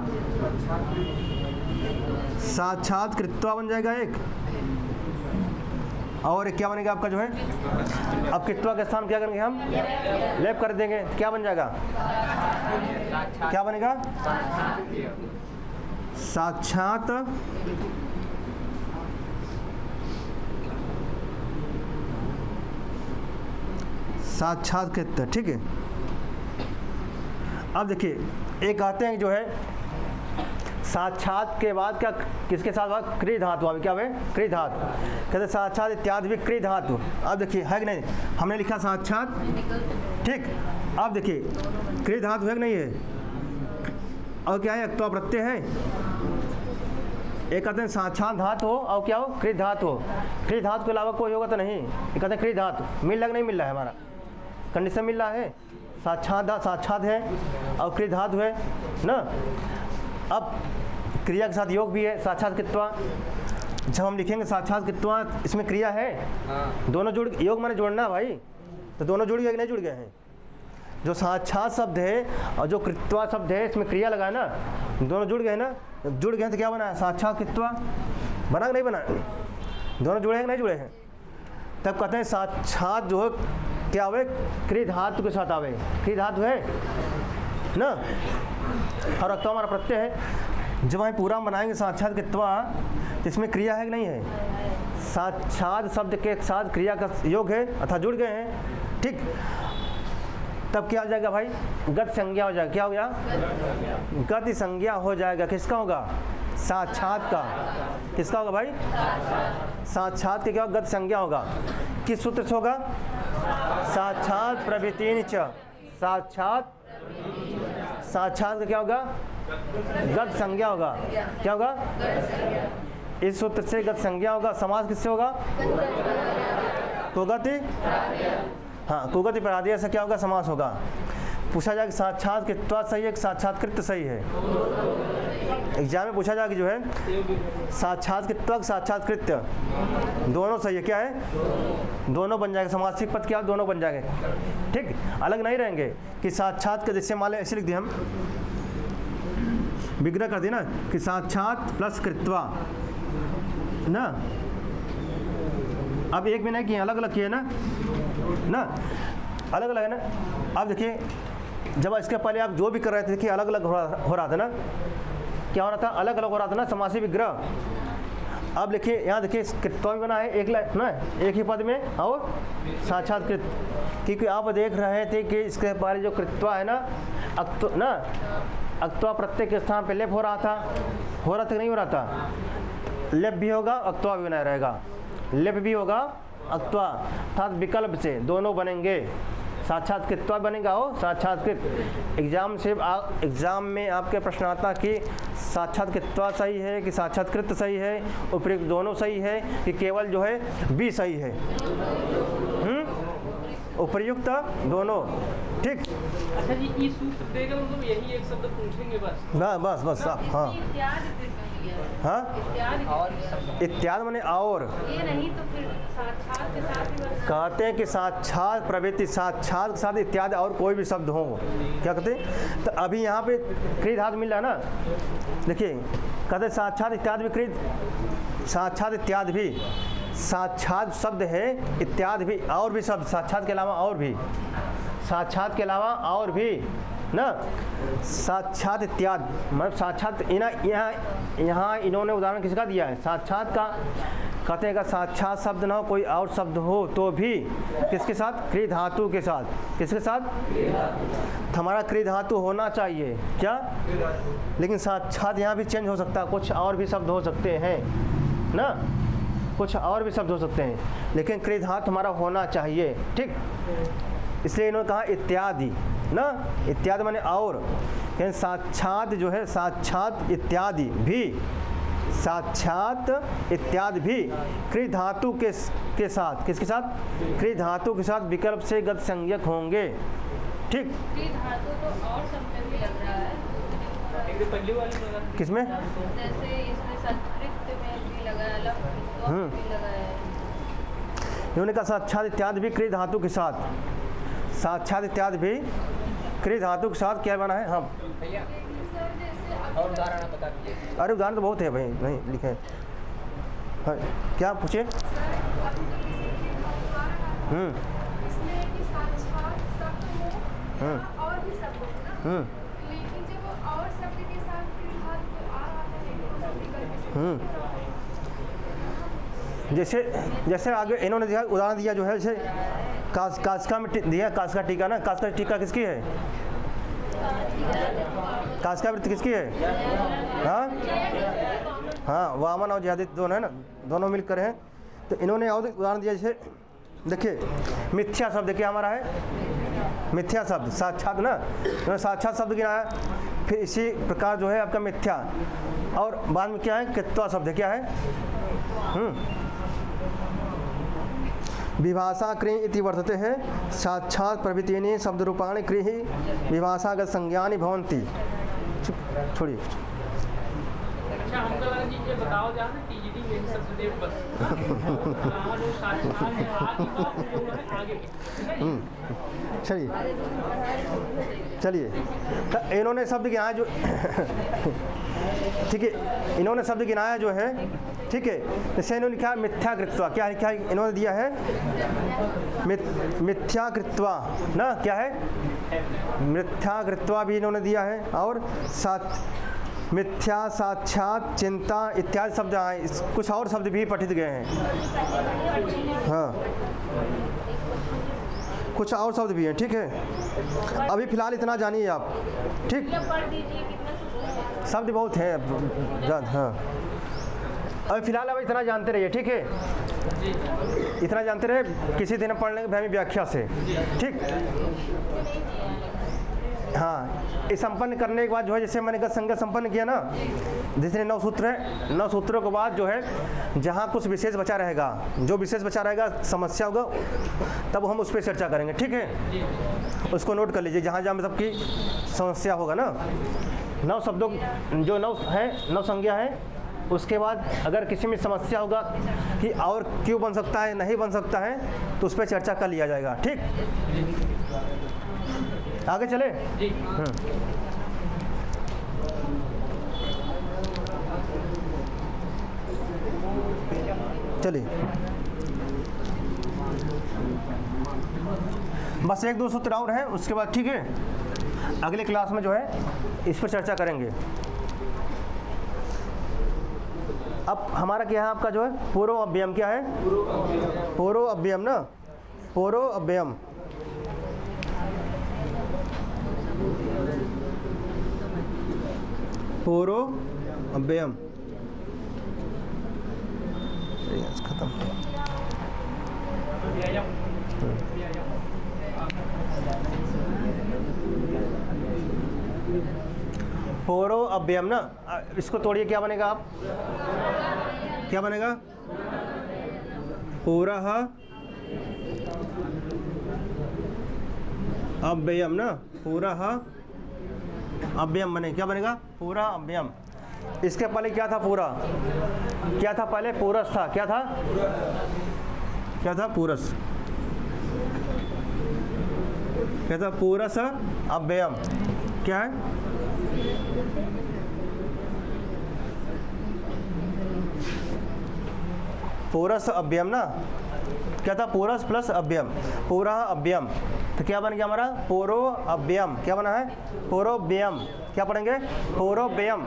साक्षात कृत्वा बन जाएगा एक, और क्या बनेगा आपका जो है, अब कृत्वा के स्थान क्या करेंगे हम लेप कर देंगे, क्या बन जाएगा, क्या बनेगा साक्षात साक्षात्कृत, ठीक है। अब देखिए एक आते हैं जो है साक्षात के बाद क्या किसके साथ हुआ, क्रि धातु, अभी क्या हुआ क्रि धातु, कहते साक्षात इत्यादि भी क्रि धातु। अब देखिए है कि नहीं, हमने लिखा साक्षात, ठीक। अब देखिए क्रि धातु है कि नहीं है, और क्या है तो प्रत्यय है, एक कहते हैं साक्षात धातु हो और क्या हो क्रि धातु हो, क्रि धातु के अलावा कोई होगा तो नहीं, ये कहते हैं क्रि धातु, मिल लग नहीं मिल रहा है, हमारा कंडीशन मिल रहा है, साक्षात है और क्रि धातु है ना। अब क्रिया के साथ योग भी है साक्षात्कृत्वा, जब हम लिखेंगे साक्षात्कृत्वा इसमें क्रिया है, दोनों जुड़, योग माने जोड़ना भाई, तो दोनों जुड़ गए कि नहीं जुड़ गए हैं, जो साक्षात शब्द है और जो कृत्वा शब्द है इसमें क्रिया लगा है ना, दोनों जुड़ गए ना, जुड़ गए तो क्या बना है साक्षात्कृत्वा, बना कि नहीं बना, दोनों जुड़े हैं कि नहीं जुड़े हैं, तब कहते हैं साक्षात जो है क्या आवे क्रि धातु के साथ आवे, क्रि धातु है ना, और अक्तवा हमारा प्रत्यय है। जब हम पूरा बनाएंगे साक्षात्कृत्वा तो इसमें क्रिया है कि नहीं है, साक्षात शब्द के साथ क्रिया का योग है अर्थात जुड़ गए हैं, ठीक। तब क्या हो जाएगा भाई गत संज्ञा हो जाएगा, क्या हो गया गति संज्ञा हो जाएगा, किसका होगा साक्षात का, किसका होगा भाई साक्षात के, क्या गत संज्ञा होगा, किस सूत्र से होगा साक्षात प्रभृतिन च, साक्षात साक्षात का क्या होगा गत संज्ञा होगा, क्या होगा इस सूत्र से गत संज्ञा होगा। समास किससे होगा कुगति, हाँ कुगति प्रादेय से क्या होगा समास होगा। पूछा जाए कि साक्षात्कृत्वा सही है कि साक्षात्कृत सही है, एग्जाम में पूछा जाए कि जो है साक्षात्कृत्वा साक्षात्कृत्य दोनों सही है, क्या है दोनों बन जाएगा, समासिक पद क्या दोनों बन जाएंगे, ठीक, अलग नहीं रहेंगे कि साक्षात के जैसे मान लें ऐसे लिख दिए हम विग्रह कर दिए ना कि साक्षात प्लस कृत्वा ना। अब एक भी नहीं किए, अलग अलग किए ना, अलग अलग है ना। अब देखिए जब इसके पहले आप जो भी कर रहे थे देखिए अलग अलग हो रहा था ना, क्या हो रहा था, अलग अलग हो रहा था ना समासी विग्रह। अब लिखिए यहाँ देखिए कृत्वा भी बना है एक ना, एक ही पद में और साक्षात्कृत, क्योंकि आप देख रहे थे कि इसके पहले जो कृत्वा है ना, अक्त्वा प्रत्येक स्थान पे लेप हो रहा था कि नहीं हो रहा था, लेप भी होगा अक्त्वा भी बना रहेगा, लेप भी होगा अक्त्वा, अर्थात विकल्प से दोनों बनेंगे, साक्षात्कृत्वा बनेगा हो साक्षात्कृत। एग्जाम में आपके प्रश्न आता कि साक्षात्कृत्वा सही है कि साक्षात्कृत सही है, उपयुक्त दोनों सही है कि केवल जो है बी सही है, उपयुक्त दोनों, ठीक।
अच्छा जी, ये सूत्र देगा मतलब यही एक शब्द पूछेंगे
बस आप हाँ हाँ इत्यादि माने और,
ये नहीं तो फिर साक्षात के साथ ही बस
कहते हैं कि साक्षात प्रवृत्ति, साक्षात के साथ इत्यादि और कोई भी शब्द हो, क्या कहते हैं। तो अभी यहाँ पे कृत धातु मिल रहा है ना, देखिए कहते साक्षात इत्यादि भी कृत, साक्षात इत्यादि भी, साक्षात शब्द है, इत्यादि भी और भी शब्द, साक्षात के अलावा और भी, साक्षात के अलावा और भी ना, साक्षात इत्यादि मतलब साक्षात यहाँ इन्होंने उदाहरण किसका दिया है, साक्षात का। कहते हैं कि साक्षात शब्द ना हो कोई और शब्द हो तो भी किसके साथ, कृ धातु के साथ, किसके साथ, हमारा कृ धातु होना चाहिए क्या, लेकिन साक्षात यहाँ भी चेंज हो सकता है, कुछ और भी शब्द हो सकते हैं ना, कुछ और भी शब्द हो सकते हैं, लेकिन कृ धातु हमारा होना चाहिए, ठीक। इसलिए इन्होंने कहा इत्यादि ना, इत्यादि माने और, यानी साक्षात जो है, साक्षात इत्यादि भी, साक्षात इत्यादि भी कृ धातु के साथ, किसके साथ, कृ धातु के साथ विकल्प से गत संज्ञक होंगे, ठीक।
कृ धातु तो और शब्द में भी लग रहा है,
एक पहली वाली लगा,
किसमें,
जैसे इसमें संस्कृत में भी लगा है, अलग भी लगा है।
इन्होंने कहा साक्षात इत्यादि भी कृ धातु के साथ, साक्षात इत्यादि भी कृ धातु के साथ क्या बना है, हाँ
और उदाहरण बता दीजिए।
अरे उदाहरण तो बहुत है भाई, नहीं लिखे हैं, हाँ क्या पूछे।
इसमें कि साक्षात शब्द हो और भी शब्द हो ना, लेकिन जब और शब्द के साथ कृ धातु आ रहा है
जैसे आगे इन्होंने दिया उदाहरण दिया जो है, जैसे कास्का में दिया, कास्का टीका ना, कास्का टीका किसकी है, कास्का वृत्ति किसकी है, हाँ वामन और जिहादी दोनों है ना, दोनों मिलकर हैं। तो इन्होंने और उदाहरण दिया, जैसे देखिए मिथ्या शब्द क्या हमारा है, मिथ्या शब्द, साक्षात ना, इन्होंने साक्षात शब्द गिनाया, फिर इसी प्रकार जो है आपका मिथ्या, और बाद में क्या है, कृत्वा शब्द क्या है, विभाषा कृ इति वर्तते है, साक्षात प्रभृतीनि शब्द रूपाणि कृ ही विभाषागत संज्ञानि भवन्ति। छोड़िए।
अच्छा हमको लगा जी ये बताओ जहाँ से टीजीडी में सचदेव बस यहाँ जो साक्षात है आगे बात जो है आगे,
चलिए तो इन्होंने शब्द गिनाया जो ठीक है, इन्होंने शब्द गिनाया जो है, ठीक है। जैसे इन्होंने लिखा मिथ्याकृत्वा, क्या लिखा है इन्होंने दिया है, मिथ्याकृत्वा ना, क्या है, मिथ्याकृत्वा भी इन्होंने दिया है, और मिथ्या, साक्षात, चिंता इत्यादि शब्द आए, कुछ और शब्द भी पठित गए हैं, हाँ कुछ और शब्द भी हैं, ठीक है। अभी फिलहाल इतना जानिए आप, ठीक, शब्द बहुत है हाँ, अभी फिलहाल अब इतना जानते रहिए, ठीक है, इतना जानते रहे, किसी दिन पढ़ लेंगे भैमी व्याख्या से, ठीक। हाँ, ये संपन्न करने के बाद जो है, जैसे मैंने गत संज्ञा संपन्न किया ना, जितने 9 सूत्र है, 9 सूत्रों के बाद जो है जहाँ कुछ विशेष बचा रहेगा, जो विशेष बचा रहेगा समस्या होगा, तब हम उस पर चर्चा करेंगे, ठीक है। उसको नोट कर लीजिए, जहाँ जहाँ मतलब की समस्या होगा ना, 9 शब्दों जो 9 है, 9 संज्ञा है, उसके बाद अगर किसी में समस्या होगा कि और क्यों बन सकता है, नहीं बन सकता है, तो उस पर चर्चा कर लिया जाएगा, ठीक। आगे चले, चलिए। बस एक दो सूत्र और है, उसके बाद ठीक है अगले क्लास में जो है इस पर चर्चा करेंगे। अब हमारा क्या है, आपका जो है पूर्व अव्ययम क्या है, पूर्व अव्ययम ना, पूर्व अव्ययम। पूर्व अव्ययम खत्म। पूर्व अव्ययम ना, इसको तोड़िए, क्या बनेगा आप, क्या बनेगा, पूरः अव्ययम ना, पूरः अव्ययम बने, क्या बनेगा, पूरा अव्ययम। इसके पहले क्या था, पूरा क्या था, पहले पूरस था, क्या था, क्या था, पूरस, क्या था, पूरस अव्ययम, क्या है, पूरस अव्ययम ना, क्या था, पूरस प्लस अव्ययम, पूरा अव्ययम। तो क्या बन गया हमारा, पूर्व अव्ययम, क्या बना है, पूर्वव्ययम। क्या पढ़ेंगे, पूर्वव्ययम।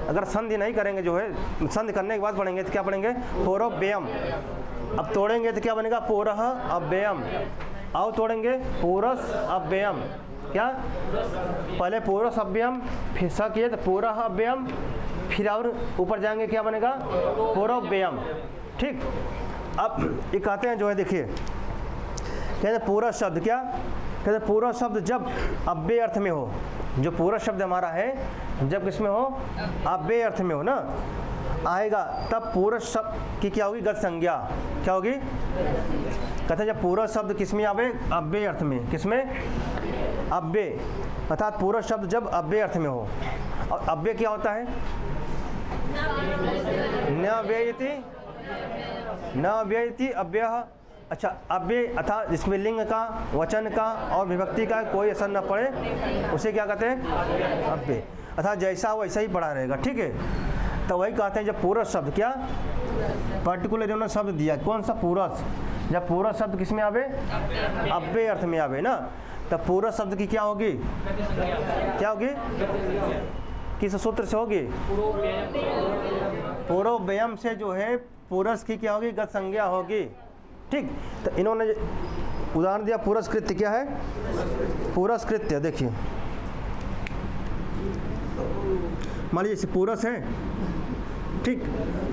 अगर संधि नहीं करेंगे जो है, संधि करने के बाद पढ़ेंगे तो क्या पढ़ेंगे, पूर्वव्ययम। अब तोड़ेंगे तो क्या बनेगा, पूरः अव्ययम। और तोड़ेंगे पूरस अव्ययम, क्या, पहले पूरस अव्ययम, फिर स किए तो पूरः अव्ययम, फिर और ऊपर जाएंगे क्या बनेगा, पूर्वव्ययम। ठीक, अब ये कहते हैं जो है, देखिए कहते हैं पूरा शब्द, क्या कहते हैं, पूरा शब्द जब अव्यय अर्थ में हो, जो पूरा शब्द हमारा है जब किसमें हो, अव्यय अर्थ में हो ना, आएगा तब पूरा शब्द की क्या होगी, गत संज्ञा, क्या होगी, कहते हैं जब पूरा शब्द किसमें आवे, अव्यय अर्थ में, किसमें, अव्यय, अर्थात पूरा शब्द जब अव्यय अर्थ में हो। और अव्यय क्या होता है, न व्ययति, न व्ययति अव्यय। अच्छा, अव्यय अर्थात जिसमें लिंग का, वचन का और विभक्ति का कोई असर न पड़े, उसे क्या कहते हैं, अव्यय। अर्थात जैसा वैसा ही पड़ा रहेगा, ठीक है। तो वही कहते हैं जब पूरा शब्द, क्या पर्टिकुलर इन्होंने शब्द दिया, कौन सा, पूरस, जब पूरा शब्द किस में आवे, अव्यय अर्थ में आवे ना, तब पूरा शब्द की क्या होगी, क्या होगी, किस सूत्र से होगी, पूर्वव्ययम से जो है पूरस की क्या होगी, गत संज्ञा होगी। ठीक, तो इन्होंने उदाहरण दिया, पुरस्कृत्य क्या है, पुरस्कृत्य। देखिए मान लीजिए पूरस है, ठीक,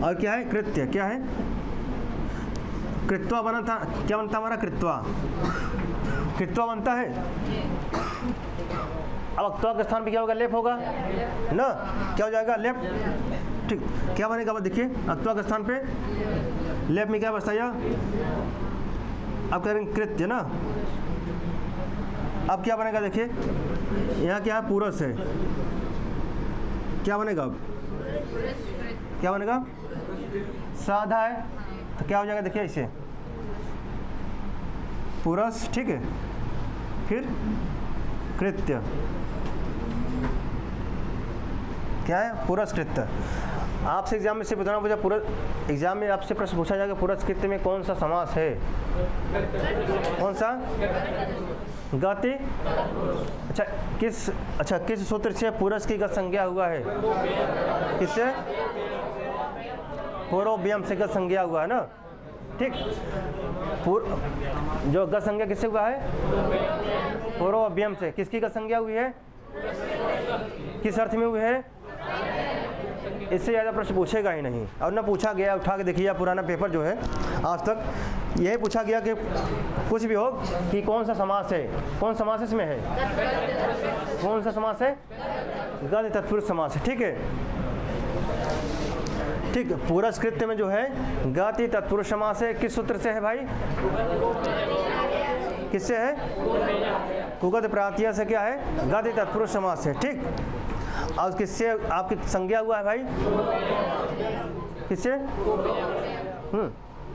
और क्या है, कृत्य, क्या है, कृत्वा बना था, क्या बनता हमारा, कृत्वा, कृत्वा बनता है। अब अक्त्वा के स्थान पे क्या होगा, लेप होगा ना, क्या हो जाएगा, लेप। ठीक, क्या बनेगा, अब देखिए अक्त्वा के स्थान पे लेप में क्या बचता है, अब कह रहे हैं कृत्य ना। अब क्या बनेगा, देखिए यहाँ क्या है, पूरस है, क्या बनेगा, अब क्या बनेगा, साधा है, तो क्या हो जाएगा, देखिए इसे पूरस, ठीक है, फिर कृत्य, क्या है, पुरस्कृत्य। आपसे एग्जाम में से बताना मुझे, पूरा एग्जाम में आपसे प्रश्न पूछा जाएगा, पुरस्कृत्य में कौन सा समास है, कौन सा, गति। अच्छा किस सूत्र से पुरस की गत संज्ञा हुआ है, किससे, पूर्वव्ययम से गत संज्ञा हुआ है ना। ठीक, जो गत संज्ञा किससे हुआ है, पूर्वव्ययम से। किसकी गत संज्ञा हुई है, किस अर्थ में हुई है, इससे ज़्यादा प्रश्न पूछेगा ही नहीं। और ना पूछा गया, उठा के देखिए पुराना पेपर जो है आज तक, यही पूछा गया कि कुछ भी हो कि कौन सा समास है, कौन समास इसमें है, कौन सा समास है, गद्य तत्पुरुष समास है। ठीक है, ठीक, पुरस्कृत्य में जो है गति तत्पुरुष समास है। किस सूत्र से है भाई, किससे है, कुगत प्रातिया से क्या है, गति तत्पुरुष समास है। ठीक, और किससे आपकी संज्ञा हुआ है भाई, किससे,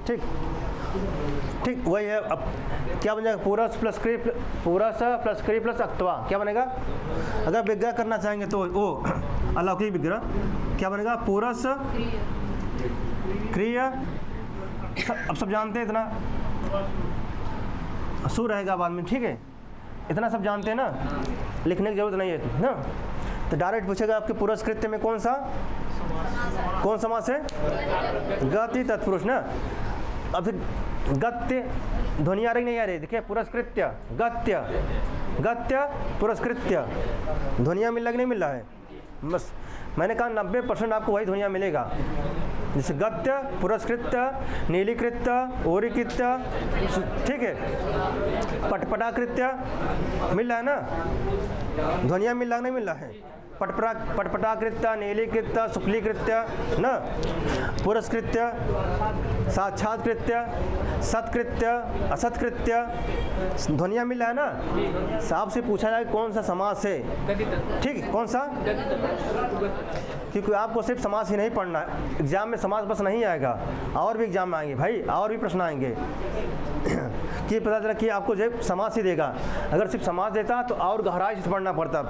ठीक ठीक, वही है। अब क्या बन जाएगा, पूरस प्लस क्री, पूरस प्लस क्री प्लस अक्त्वा, क्या बनेगा। अगर विग्रह करना चाहेंगे तो वो अलौकिक विग्रह क्या बनेगा, पूरस क्रिया। अब सब जानते हैं इतना, सु रहेगा बाद में, ठीक है। इतना सब जानते हैं ना, लिखने की जरूरत नहीं है ना। तो डायरेक्ट पूछेगा आपके पुरस्कृत्य में कौन समास है? गति तत्पुरुष ना। अब फिर गत्य ध्वनि आ रही नहीं आ रही? देखिए पुरस्कृत्य, गत्य पुरस्कृत्य, ध्वनिया मिल रहा कि नहीं मिल रहा है? बस मैंने कहा 90% आपको वही ध्वनिया मिलेगा, जैसे गत्य, पुरस्कृत्य, नीलीकृत्य, ओरीकृत्य, ठीक है, पटपटाकृत्य मिल रहा है ना, ध्वनिया मिल रहा नहीं मिल रहा है? पटपटाकृत्य, नीलीकृत्य, शुक्लीकृत्य न, पुरस्कृत्य, साक्षात्कृत्य, सत्कृत्य, असत्कृत्य, ध्वनिया मिल रहा है ना। साहब से पूछा जाए कौन सा समास है, ठीक, कौन सा? क्योंकि आपको सिर्फ समास ही नहीं पढ़ना है, एग्जाम में समास बस नहीं आएगा, और भी एग्जाम में आएंगे भाई, और भी प्रश्न आएंगे कि पता चला कि आपको जो समास ही देगा। अगर सिर्फ समास देता तो और गहराई से पढ़ना पड़ता,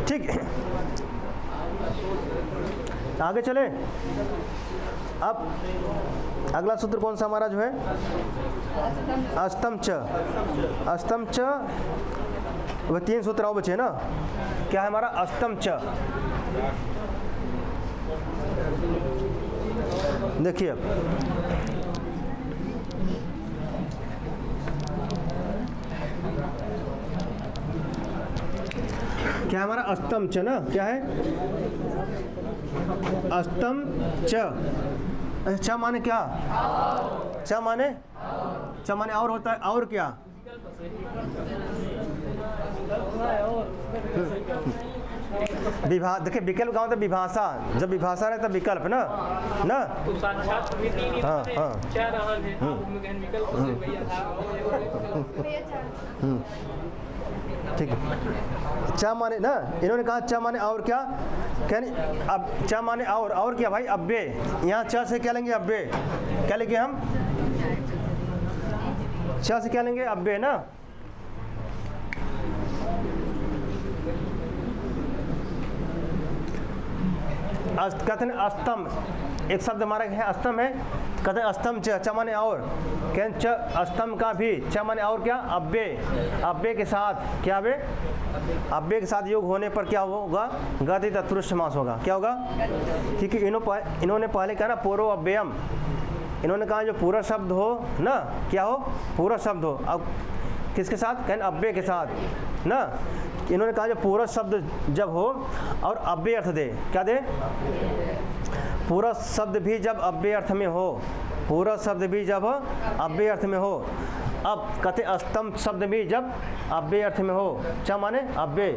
ठीक। आगे चले। अब अगला सूत्र कौन सा हमारा जो है? अष्टम च। वह 3 सूत्र और बचे ना। क्या है हमारा? अष्टम च। देखिए क्या हमारा अष्टम च ना, क्या है? अष्टम च। च माने क्या? च माने और होता है, और क्या? देखिए विकल्प का मतलब विभाषा, जब विभाषा रहता विकल्प ना
तो साक्षात प्रवृत्ति नहीं
हाँ,
है,
हाँ।
क्या रहन है, उसमें गहन विकल्प से भैया था।
ठीक है। च माने ना, इन्होंने कहा च माने और क्या? कहने अब च माने और क्या भाई? अब्बे। यहाँ च से क्या लेंगे? अब्बे। क्या लेंगे हम? च से क्या लेंगे? अब्बे ना। कहते हैं अस्तम, एक शब्द हमारा है अस्तम है, कहते हैं अस्तम च माने और, कहते च अस्तम का भी च माने और क्या? अब्बे के साथ क्या? अब्बे के साथ योग होने पर क्या होगा? गति तत्पुरुष समास होगा। क्या होगा? क्योंकि इन्होंने पहले कहा ना पूर्व अव्ययम, इन्होंने कहा जो पूरा शब्द हो ना, क्या हो? पूरा शब्द हो। अब किसके साथ? कहते अव्यय के साथ ना। इन्होंने कहा जो पूरा शब्द जब हो और अव्यय अर्थ दे, क्या दे? पूरा शब्द भी जब अव्यय अर्थ में हो, पूरा शब्द भी जब अव्यय अर्थ में हो। अब कहते अस्तम शब्द भी जब अव्यय अर्थ में हो, क्या माने? अव्यय।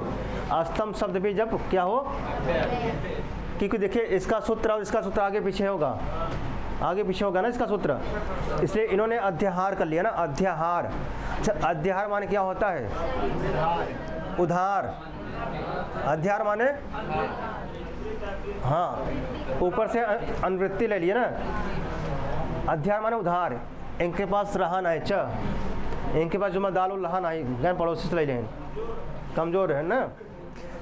अस्तम शब्द भी जब क्या हो? क्योंकि देखिए इसका सूत्र और इसका सूत्र आगे पीछे होगा, आगे पीछे होगा ना इसका सूत्र, इसलिए इन्होंने अध्याहार कर लिया ना, अध्याहार। अच्छा, अध्याहार माने क्या होता है? उधार। अध्याहार माने हाँ, ऊपर से अनुवृत्ति ले लिए ना। अध्याहार माने उधार। इनके पास रहा नहीं च, इनके पास जुम्मा दाल रहा नहीं, गैन पड़ोसी से ले लें, कमजोर है ना,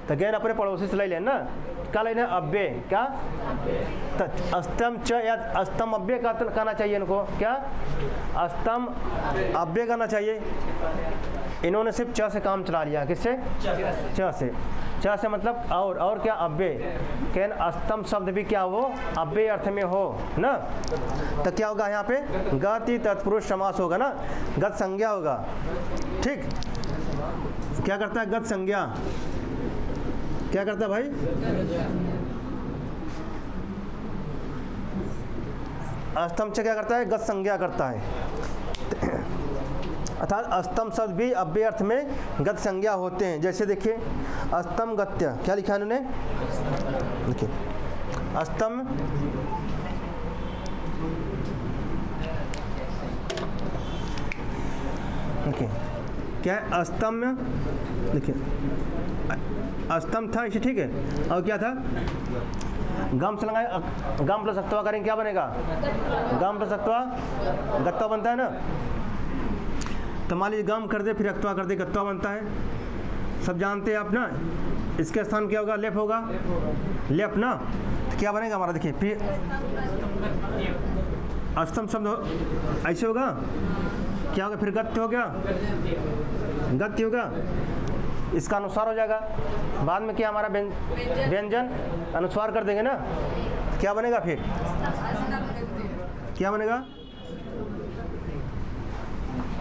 तो गैन अपने पड़ोसी से ले लें ना। क्या लेना? अव्यय। क्या? अस्तम च या अस्तम अव्यय कहना चाहिए इनको। क्या? अस्तम अव्यय कहना चाहिए। इन्होंने सिर्फ च से काम चला लिया। किससे? च से। च से मतलब और क्या? अव्यय। कहन अस्तम शब्द भी क्या हो? अव्यय अर्थ में हो ना, तो क्या होगा यहाँ पे? गति तत्पुरुष समास होगा ना, गत संज्ञा होगा। ठीक, क्या करता है? गत संज्ञा। क्या करता है भाई? अस्तम से क्या करता है? गत संज्ञा करता है। अर्थात अस्तम शब्द भी अव्यय अर्थ में गत संज्ञा होते हैं। जैसे देखिए अस्तम गत्य, क्या लिखा है इन्होंने? देखिए अस्तम देखिए क्या है? अस्तम, देखिए अस्तम था इसे, ठीक है, और क्या था? गम से लगाए, गम प्लस अक्तवा करेंगे, क्या बनेगा? गम प्लस अक्तवा गत्ता बनता है ना। तो मान लीजिए गम कर दे फिर अक्तवा कर दे, गत्ता बनता है, सब जानते हैं आप ना। इसके स्थान क्या होगा? लेप होगा, लेप ना। तो क्या बनेगा हमारा? देखिए फिर अस्तम शब्द ऐसे होगा, क्या होगा? फिर गत्य हो गया, गति होगा, इसका अनुस्वार हो जाएगा। बाद में क्या हमारा व्यंजन अनुस्वार कर देंगे ना, क्या बनेगा फिर, क्या बनेगा,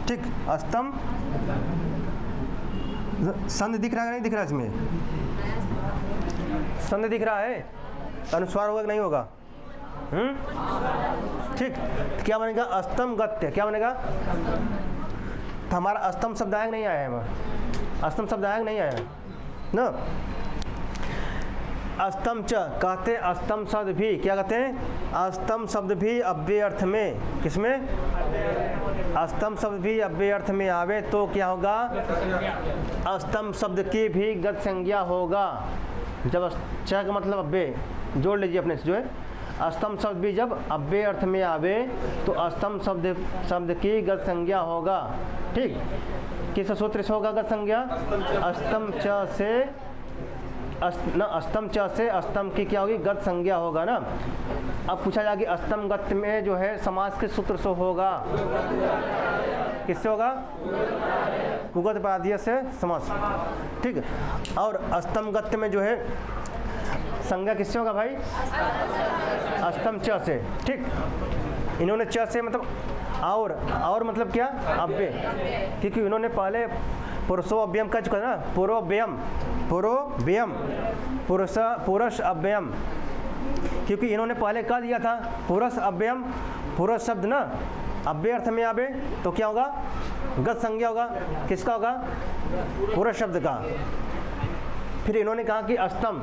ठीक, अस्तम। संध दिख रहा है नहीं दिख रहा, इसमें संध दिख रहा है, अनुस्वार होगा कि नहीं होगा, ठीक। क्या बनेगा, अस्तम गत्य, क्या बनेगा, तो हमारा अस्तम शब्द आया नहीं आया है, अस्तम शब्द आया नहीं आया है ना। अस्तम च कहते, अस्तम शब्द भी क्या कहते हैं, अस्तम शब्द भी अव्यय अर्थ में, किसमें, अस्तम शब्द भी अव्यय अर्थ में आवे तो क्या होगा, अस्तम शब्द की भी गत संज्ञा होगा। जब च का मतलब अव्यय, जोड़ लीजिए अपने से जो है, अस्तम शब्द भी जब अव्यय अर्थ में आवे तो अस्तम शब्द की गत संज्ञा होगा, ठीक। किस सूत्र से होगा गत संज्ञा, अस्तम च से अस्तम च से अस्तम की क्या होगी, गत संज्ञा होगा ना। अब पूछा जाएगा कि अस्तम गत में जो है समास किस सूत्र से होगा, किससे होगा, कुगत पादीय से समास, ठीक है। और अस्तम गत में जो है संज्ञा किससे होगा भाई, अस्तम च से, ठीक। इन्होंने च से मतलब और मतलब क्या, अव्यय, क्योंकि इन्होंने पहले पुरुषो अव्ययम कर चुका ना, पूर्वव्ययम पुरुष अव्ययम, क्योंकि इन्होंने पहले कह दिया था पुरुष अव्ययम, पुरुष शब्द ना अव्यय अर्थ में आवे तो क्या होगा, गत संज्ञा होगा, किसका होगा, पुरुष शब्द का। फिर इन्होंने कहा कि अस्तम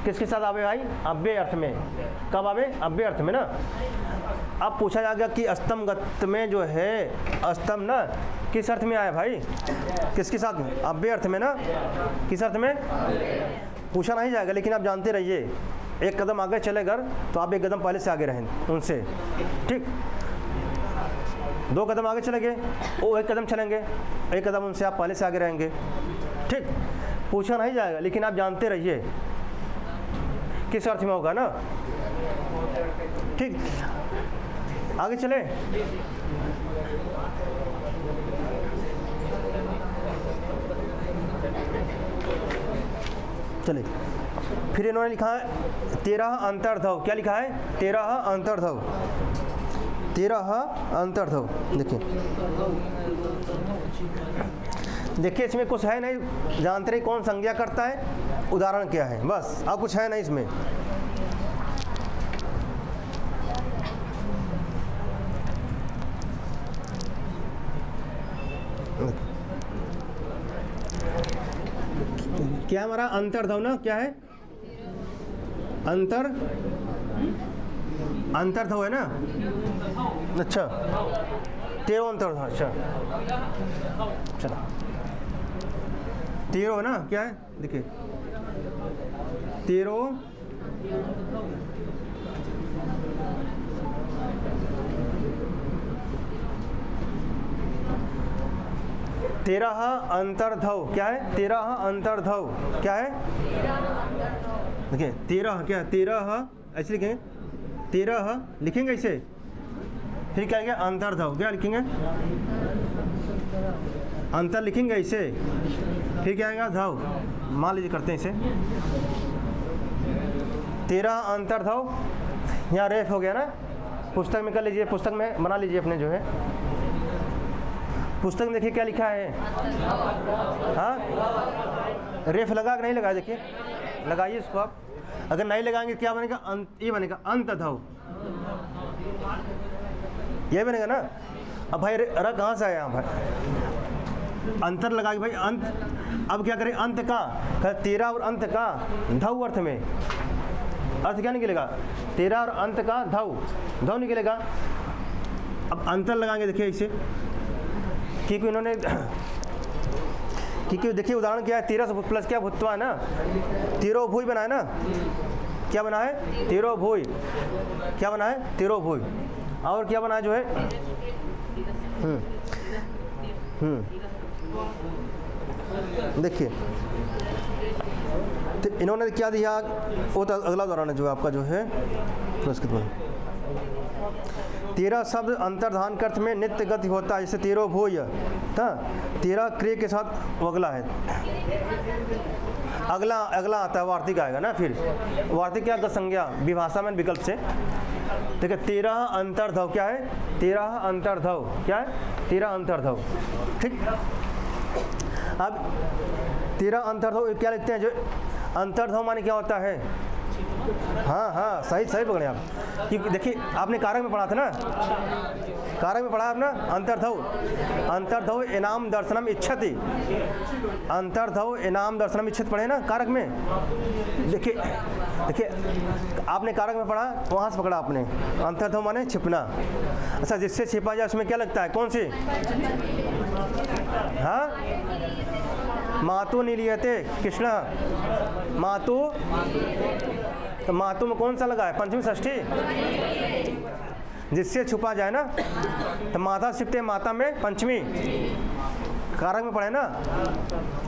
किसके साथ आवे भाई, अव्यय अर्थ में, कब आवे, अव्यय अर्थ में ना। अब पूछा जाएगा कि अस्तम गत में जो है, अस्तम ना किस अर्थ में आया भाई, किसके साथ में, अव्यय अर्थ में ना, किस अर्थ में, पूछा नहीं जाएगा, लेकिन आप जानते रहिए, एक कदम आगे चले अगर तो आप एक कदम पहले से आगे रहें उनसे, ठीक। 2 कदम आगे चले गए, वो 1 कदम चलेंगे, 1 कदम उनसे आप पहले से आगे रहेंगे, ठीक। पूछा नहीं जाएगा, लेकिन आप जानते रहिए किस अर्थ में होगा ना, ठीक। आगे चले, चलिए। फिर इन्होंने लिखा है 13 अंतर्धव, क्या लिखा है, 13 अंतर्धव, 13 अंतर्धव। देखिए इसमें कुछ है नहीं, जानते रहिए कौन संज्ञा करता है, उदाहरण क्या है, बस, और कुछ है नहीं इसमें। क्या हमारा अंतर्धव ना, क्या है, अंतर्धव है ना, अच्छा 13 अंतर्धव, अच्छा चलो 13 है ना, क्या है देखिए 13 अंतर्धव, क्या है, 13 अंतर्धव, क्या है, देखिए 13 क्या है, 13 ऐसे लिखेंगे, 13 लिखेंगे ऐसे, फिर क्या लिखेंगे, अंतर्धव, क्या लिखेंगे, अंतर लिखेंगे ऐसे, फिर क्या आएगा, धव, मान लीजिए करते हैं इसे, 13 अंतर्धव, यहाँ रेफ हो गया ना, पुस्तक में कर लीजिए, पुस्तक में बना लीजिए अपने जो है, पुस्तक में देखिए क्या लिखा है, हाँ, रेफ लगा कि नहीं लगा, देखिए लगाइए इसको आप, अगर नहीं लगाएंगे क्या बनेगा, ये बनेगा अंतधव, ये बनेगा ना। अब भाई र कहाँ से आया यहाँ भाई, अंतर लगा भाई अंत, अब क्या करें, अंत का 13 और अंत का धव अर्थ में, अर्थ क्या निकलेगा, 13 और अंत का धव निकलेगा। अब अंतर लगाएंगे देखिए इसे, क्योंकि इन्होंने, क्योंकि देखिए उदाहरण क्या है, 13 प्लस क्या भूतवा है ना, 13 भूई बना है ना, क्या बना है, 13 भूई, क्या बना है, 13 भूई, और क्या बना है जो है, देखिए तो इन्होंने क्या दिया, वो तो अगला उदाहरण है जो आपका जो है, प्लस कितना तेरा शब्द अंतर्धान के अर्थ में नित्य गति होता है, जैसे तेरो भूय, तेरा क्रिय के साथ अगला है, अगला आता है, वार्तिक आएगा ना। फिर वार्तिक क्या, गत संज्ञा विभाषा में विकल्प से। देखिए तेरा अंतर्धव क्या है, तेरा अंतर्धव क्या है, तेरा अंतर्धव। ठीक, अब तेरा अंतर्धव क्या लिखते हैं, जो अंतर्धव माने क्या होता है। हाँ सही पकड़े आप, क्योंकि देखिए आपने कारक में पढ़ा था ना, कारक में पढ़ा आपने अंतर्धव इनाम दर्शनम इच्छति, अंतर्धव इनाम दर्शनम इच्छति पढ़े ना कारक में। देखिए आपने कारक में पढ़ा, वहाँ से पकड़ा आपने, अंतर्धव माने छिपना। अच्छा, जिससे छिपा जाए उसमें क्या लगता है, कौन सी। हाँ, मातु नीलियते कृष्ण, मातु, तो मातु में कौन सा लगा है, पंचमी षष्ठी, जिससे छुपा जाए ना, तो माता छिपते माता में पंचमी, कारक में पढ़े ना।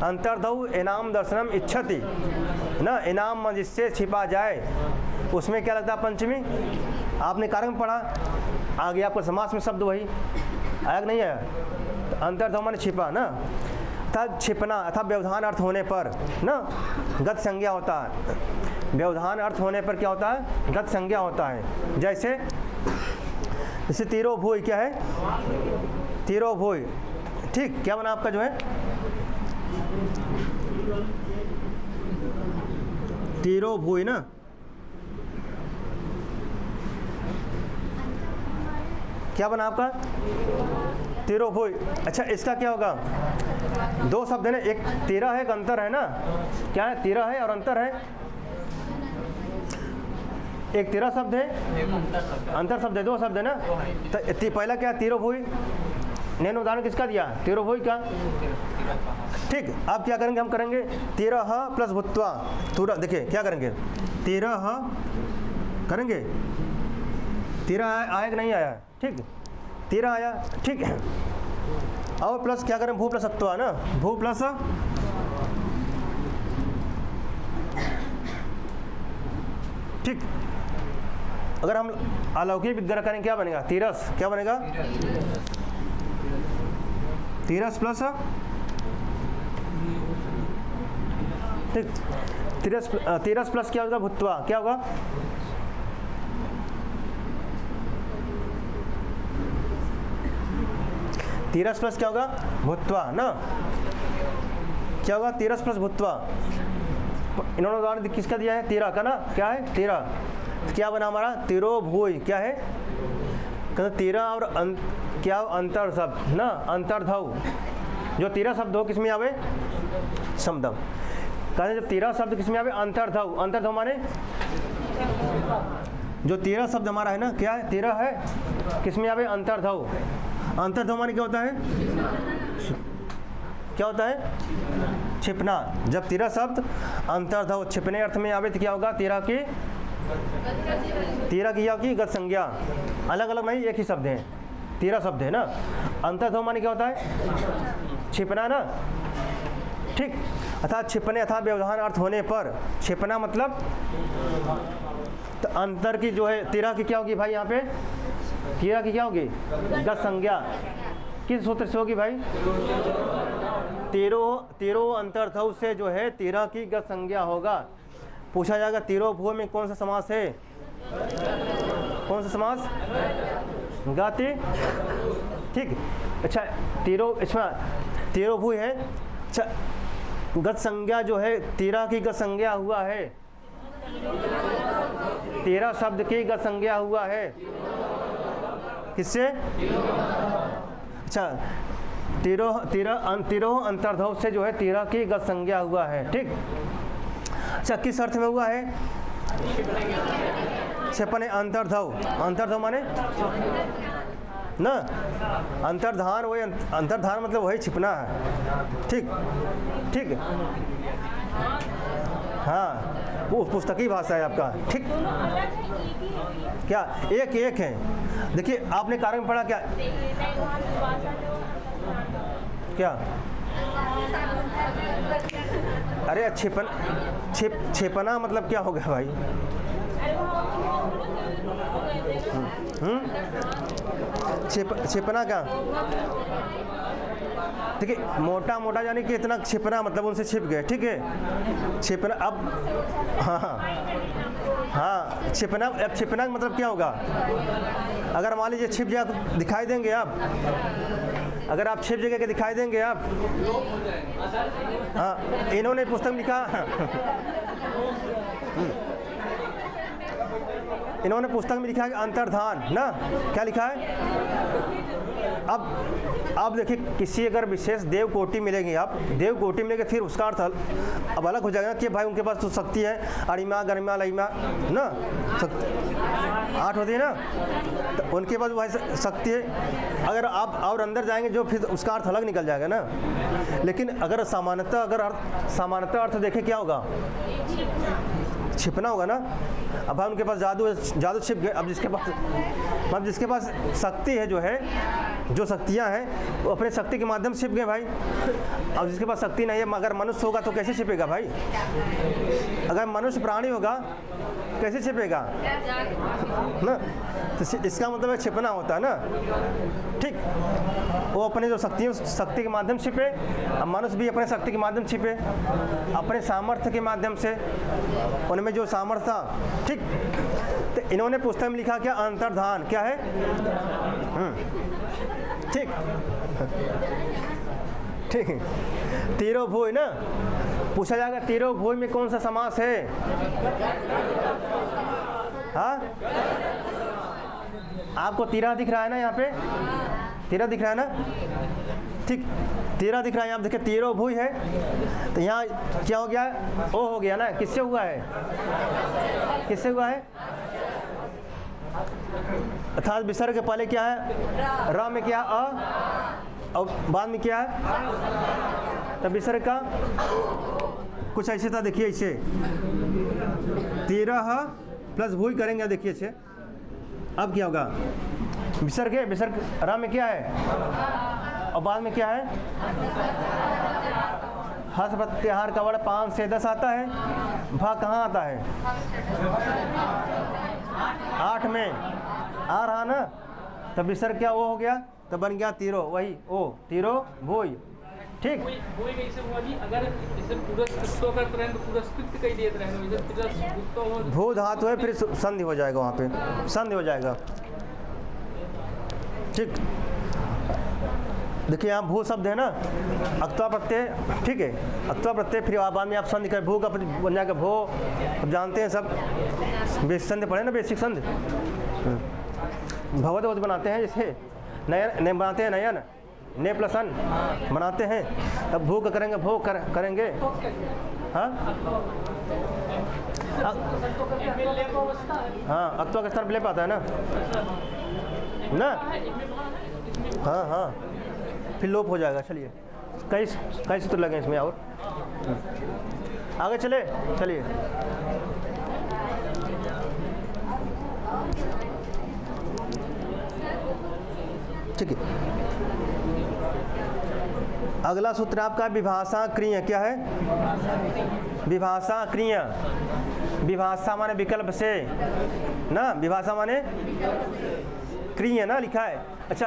अंतर्धव इनाम दर्शनम इच्छति ना, इनाम जिससे छिपा जाए उसमें क्या लगता है, पंचमी। आपने कारक में पढ़ा, आगे आपको समास में शब्द वही आया कि नहीं आया। तो अंतर्धव माने छिपा ना, तब छिपना अर्थात व्यवधान अर्थ होने पर ना गत संज्ञा होता है, व्यवधान अर्थ होने पर क्या होता है, गत संज्ञा होता है। जैसे तीरो भूय क्या है, तीरो भूय। ठीक, क्या बना आपका जो है, तीरो भूय ना, क्या बना आपका, तीरो भूय। अच्छा, इसका क्या होगा, दो शब्द है ना, एक तेरा है, एक अंतर है ना। क्या है, तेरा है और अंतर है, एक तेरा शब्द है, अंतर शब्द है, दो शब्द है ना। तो पहला क्या है, तीरो भूय, नैन उदाहरण किसका दिया, तीरो भूय का। ठीक, अब क्या करेंगे, हम करेंगे तेरह प्लस भूत्वा तुरा। देखिए क्या करेंगे, तेरह करेंगे, तेरह आया कि नहीं आया, ठीक, तेरह आया, ठीक है। और प्लस क्या करें, भू प्लस अत्वा ना, भू प्लस, ठीक। अगर हम अलौकिक विग्रह करें क्या बनेगा, तीरस, क्या बनेगा, तीरस प्लस, ठीक, तीरस प्लस क्या होगा, भूत्वा, क्या होगा, तीरस प्लस क्या होगा, भूत्वा ना, क्या होगा, तीरस प्लस भूत्वा। इन्होंने उदाहरण किसका दिया है, तेरह का ना, क्या है, तेरह, तो क्या बना हमारा, तेरो भूय, क्या है, कहते तेरह और क्या अंतर शब्द ना, अंतर्धव, जो तेरह शब्द हो किसमें आवे, समदम। कहते जब तेरह शब्द किसमें आवे, अंतर्धव, अंतर्धव माने जो तेरह शब्द हमारा है ना, क्या है, तेरह है, किसमें आवे, अंतर्धव। अंतर्धव माने क्या होता है, क्या होता है, छिपना। जब तेरह शब्द अंतर्धव छिपने अर्थ में आवे तो क्या होगा, तेरह की क्या होगी, गत संज्ञा। अलग अलग नहीं, एक ही शब्द है, तेरह शब्द है ना। अंतर्धव माने क्या होता है, छिपना ना, ठीक। अर्थात छिपने अर्थात व्यवधान अर्थ होने पर, छिपना मतलब, तो अंतर की जो है तेरह की क्या होगी भाई, यहाँ पे तेरह की क्या होगी, गत संज्ञा। किस सूत्र से होगी भाई, तेरो अंतर्धव से जो है तेरह की गत संज्ञा होगा। पूछा जाएगा तेरो भू में कौन सा समास है, कौन सा समास, गाती, ठीक। अच्छा, तेरो भू है, अच्छा, गत संज्ञा जो है तेरह की गत संज्ञा हुआ है, तेरह शब्द की गत संज्ञा हुआ है, किससे, अच्छा, तेरह अंतर्धव से जो है तेरह की गत संज्ञा हुआ है, ठीक। अच्छा, किस अर्थ में हुआ है, छिपने, अंतर्धव, अंतर्धव माने ना, अंतर्धान, वही अंतर्धान मतलब वही छिपना है, ठीक, ठीक। हाँ, वो पुस्तकी भाषा है आपका, ठीक। क्या एक है, देखिए आपने कारक में पढ़ा क्या, क्या, अरे छिपना मतलब क्या हो गया भाई, छिपना क्या? देखिए मोटा मोटा यानी कि इतना छिपना, मतलब उनसे छिप गए, ठीक है। छिपना अब हाँ छिपना, अब छिपना का मतलब क्या होगा? अगर मान लीजिए छिप जाए तो दिखाई देंगे आप, अगर आप छिप जगह के दिखाई देंगे आप। हाँ इन्होंने पुस्तक में लिखा इन्होंने पुस्तक में लिखा है अंतर्धान ना, क्या लिखा है? अब देखिए किसी अगर विशेष देव कोटि मिलेगी, आप देव कोटि मिलेगी, फिर उसका अर्थ अब अलग हो जाएगा कि भाई उनके पास तो शक्ति है, अरिमा गरिमा लहिमा ना, 8 होती है ना, तो उनके पास भाई शक्ति है। अगर आप और अंदर जाएंगे जो फिर उसका अर्थ अलग निकल जाएगा ना। लेकिन अगर सामान्यतः अर्थ देखें क्या होगा? छिपना होगा ना। अब भाई उनके पास जादू छिप गए। अब जिसके पास शक्ति है, जो शक्तियाँ हैं वो अपने शक्ति के माध्यम से छिप गए भाई। अब जिसके पास शक्ति नहीं है, अगर मनुष्य होगा तो कैसे छिपेगा भाई? अगर मनुष्य प्राणी होगा कैसे छिपेगा ना? तो इसका मतलब है छिपना होता है ना, ठीक। वो अपने जो शक्ति के माध्यम छिपे, अब मनुष्य भी अपने शक्ति के माध्यम छिपे, अपने सामर्थ्य के माध्यम से, उनमें जो सामर्थ्य था, ठीक। तो इन्होंने पुस्तक में लिखा क्या? अंतर्धान क्या है? ठीक ठीक। तीरो भूय ना, पूछा जाएगा तीरो भूय में कौन सा समास है? हाँ आपको तीरा दिख रहा है ना, यहाँ पे तीरा दिख रहा है ना, ठीक। तीरा दिख रहा है, यहाँ देखिए तीरो भूय है, तो यहाँ क्या हो गया? ओ हो गया ना। किससे हुआ है? किससे हुआ है? अर्थात विसर्ग के पहले क्या है? र में क्या? अ, और बाद में क्या है? तब विसर्ग का कुछ ऐसे था, देखिए ऐसे 13 प्लस भूय करेंगे, देखिए ऐसे। अब क्या होगा? विसर्ग है, विसर्ग र में क्या है और बाद में क्या है? हर्ष प्रत्याहार का वर्ड 5 से 10 आता है। भा कहाँ आता है? 8 में आ रहा ना, तब विसर्ग क्या? वो हो गया, तब बन गया तीरो, वही ओ तीरो भूय, ठीक। भू धातु है, फिर संधि हो जाएगा, वहाँ पे संधि हो जाएगा, ठीक। देखिए यहाँ भू शब्द है ना, अक्ता प्रत्यय, ठीक है, अक्ता प्रत्यय, फिर बाद में आप संधि कर, भू का बन जाएगा भो। अब जानते हैं सब, बेसिक संधि पढ़े ना, बेसिक संधि भगवत बनाते हैं, जैसे नयन बनाते हैं, नयन ने प्लस अन बनाते हैं, तब भू का करेंगे, भो करेंगे। हाँ हाँ अक्ता का स्थान ले पाता है ना। हाँ हाँ फिर लोप हो जाएगा। चलिए कई सूत्र लगे इसमें, और आगे चलिए। ठीक है, अगला सूत्र आपका विभाषा क्रिया। क्या है? विभाषा क्रिया। विभाषा माने विकल्प से ना, विभाषा माने क्रिया ना लिखा है। अच्छा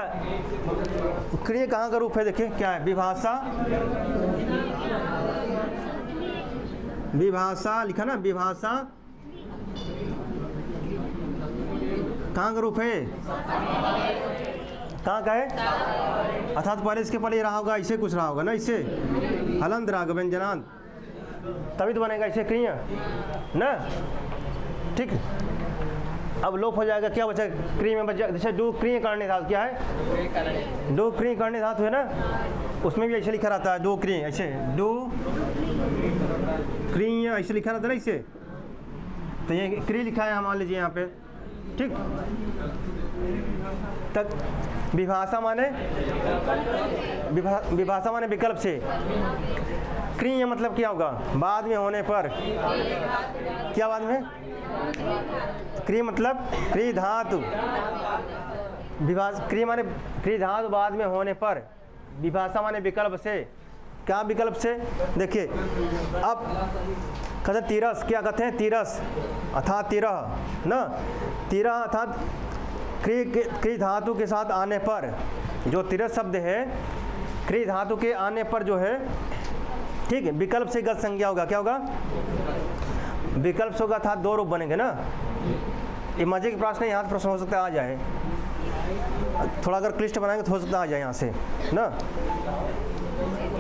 क्रिया कहाँ का रूप है? देखिए क्या है? विभाषा लिखा ना, विभाषा कहाँ का रूप है? कहाँ का है? अर्थात पहले इसके पहले रहा होगा, इसे कुछ रहा होगा ना, इसे हलंत राग व्यंजनांत, तभी तो बनेगा इसे क्रिया ना, ठीक। अब लोप हो जाएगा, क्या बचा? क्रिया में बचा, जैसे डू क्रिया करने धातु क्या है? डू क्रिया करने धातु है ना, उसमें भी ऐसे लिखा रहता है, डू क्रिया, ऐसे डू क्रिया ऐसे लिखा रहता है ना, इसे तो ये क्रिया लिखा है, मान लीजिए यहाँ पे, ठीक। तक विभाषा माने विकल्प से। क्रिया मतलब क्या होगा? बाद में होने पर। क्या बाद में? क्रिया मतलब क्रिया धातु, क्रिया माने क्रिया धातु बाद में होने पर। विभाषा माने विकल्प से। क्या विकल्प से? देखिए अब कहते तीरस, क्या कहते हैं? तीरस अर्थात 13 ना, 13 अर्थात क्री धातु के साथ आने पर जो तिरस शब्द है, क्री धातु के आने पर जो है, ठीक है, विकल्प से गत संज्ञा होगा। क्या होगा? विकल्प से होगा, था दो रूप बनेंगे ना। ये मजे की प्रश्न है, यहाँ से प्रश्न हो सकता है आ जाए, थोड़ा अगर क्लिष्ट बनाएंगे तो हो सकता है आ जाए यहाँ से ना।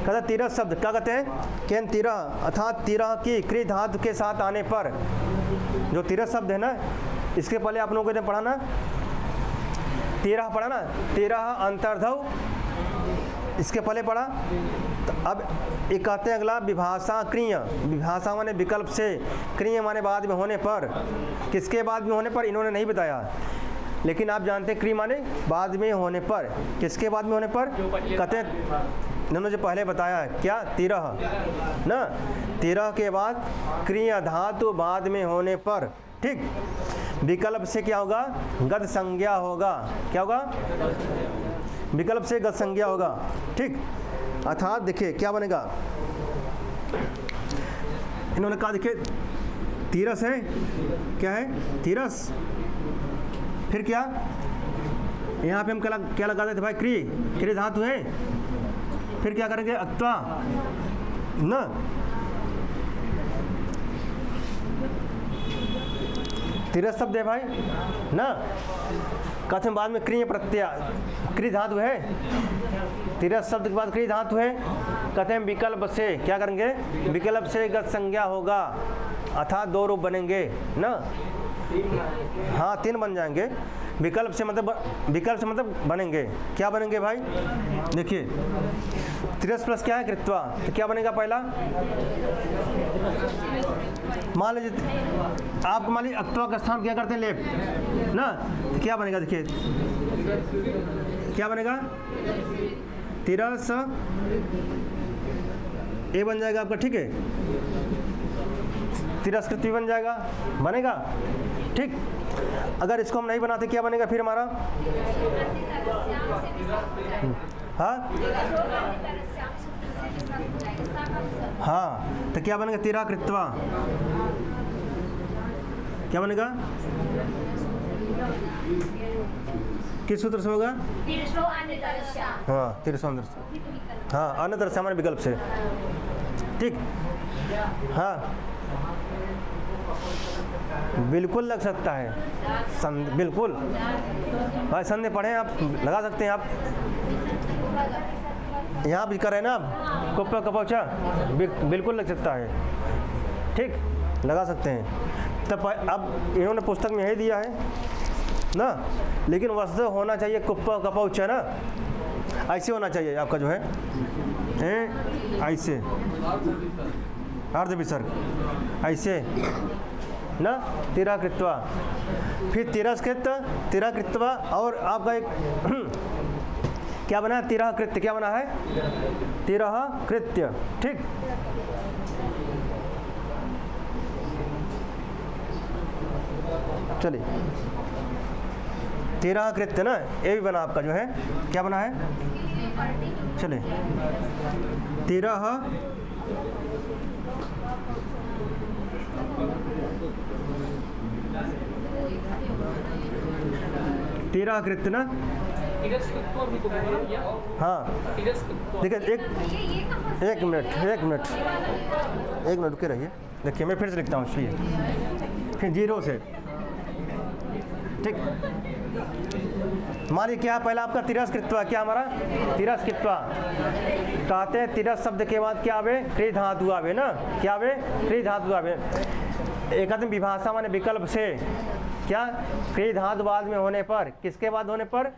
कहते तिरस शब्द क्या कहते हैं? केन तिरह, अर्थात तिरह की क्री धातु के साथ आने पर, जो तिरस शब्द है ना, इसके पहले आप लोगों को पढ़ा ना, तेरह पढ़ा ना, तेरह अंतर्धव, इसके पहले पढ़ा। तो अब एक कहते हैं अगला विभाषा क्रिय, विभाषा माने विकल्प से, क्रिय माने बाद में होने पर। किसके बाद में होने पर इन्होंने नहीं बताया, लेकिन आप जानते हैं क्रिय माने बाद में होने पर। किसके बाद में होने पर? कहते हैं इन्होंने जो पहले बताया है क्या, तिरह ना, तिरह के बाद क्रिय धातु बाद में होने पर, ठीक। विकल्प से क्या होगा? गत संज्ञा होगा। क्या होगा? विकल्प से गत संज्ञा होगा, ठीक। अर्थात देखिए क्या बनेगा, इन्होंने कहा देखिए तिरस है, क्या है? तिरस, फिर क्या यहाँ पे हम क्या लगा देते भाई? क्री धातु है, फिर क्या करेंगे? अक्त्वा ना, तिरस शब्द है भाई ना। कहते हैं बाद में क्रिय प्रत्यय, क्री धातु है, तिरस शब्द के बाद क्री धातु है। कहते हैं विकल्प से क्या करेंगे? विकल्प से गत संज्ञा होगा, अर्थात दो रूप बनेंगे ना। हाँ, तीन बन जाएंगे। विकल्प से मतलब बनेंगे। क्या बनेंगे भाई? देखिए तिरस प्लस क्या है? कृत्वा। तो क्या बनेगा पहला? मान लीजिए आप मान लीजिए अक्त्वा का स्थान क्या करते हैं? लेफ्ट ना। तो क्या बनेगा? देखिए क्या बनेगा? तिरस ए बन जाएगा आपका, ठीक है। तिरस्कृति बन जाएगा, बनेगा, ठीक। अगर इसको हम नहीं बनाते क्या बनेगा फिर हमारा? हाँ हाँ, तो क्या बनेगा? तिरा कृत्वा। क्या बनेगा? किस सूत्र से होगा? हाँ, तिरसो अंदर से, हाँ, अन्य तरह से हमारे विकल्प से, ठीक। हाँ, बिल्कुल लग सकता है, बिल्कुल भाई। संदेह पढ़े आप, लगा सकते हैं आप। यहाँ भी कर रहे हैं ना आप, कुप्पा कपौचा, बिल्कुल लग सकता है, ठीक, लगा सकते हैं। तब अब इन्होंने पुस्तक में यही दिया है ना, लेकिन वस्तु होना चाहिए कुप्पा कपौचा ना, ऐसे होना चाहिए आपका जो है, ऐसे अर्ध विसर्ग ऐसे ना, तिराकृत्वा, फिर तिराकृत्वा, और आपका एक क्या बना है? तिराकृत्य। क्या बना है? तिराकृत्य, ठीक। चलिए तिराकृत्य ना, ये भी बना आपका जो है, क्या बना है? चलिए तिराकृत्य ना। हाँ, देखिए एक मिनट रुके रहिए। देखिए मैं फिर से लिखता हूँ, इसलिए फिर जीरो से, ठीक। मानिए क्या पहला आपका तिरस्कृत्वा, क्या हमारा? तिरस्कृत्वा। कहते हैं तिरस शब्द के बाद क्या आवे? क्री धातु आवे ना। क्या आवे? क्री धातु आवे। एक आदमी विभाषा माने विकल्प से, क्या? क्री धातु बाद में होने पर। किसके बाद होने पर?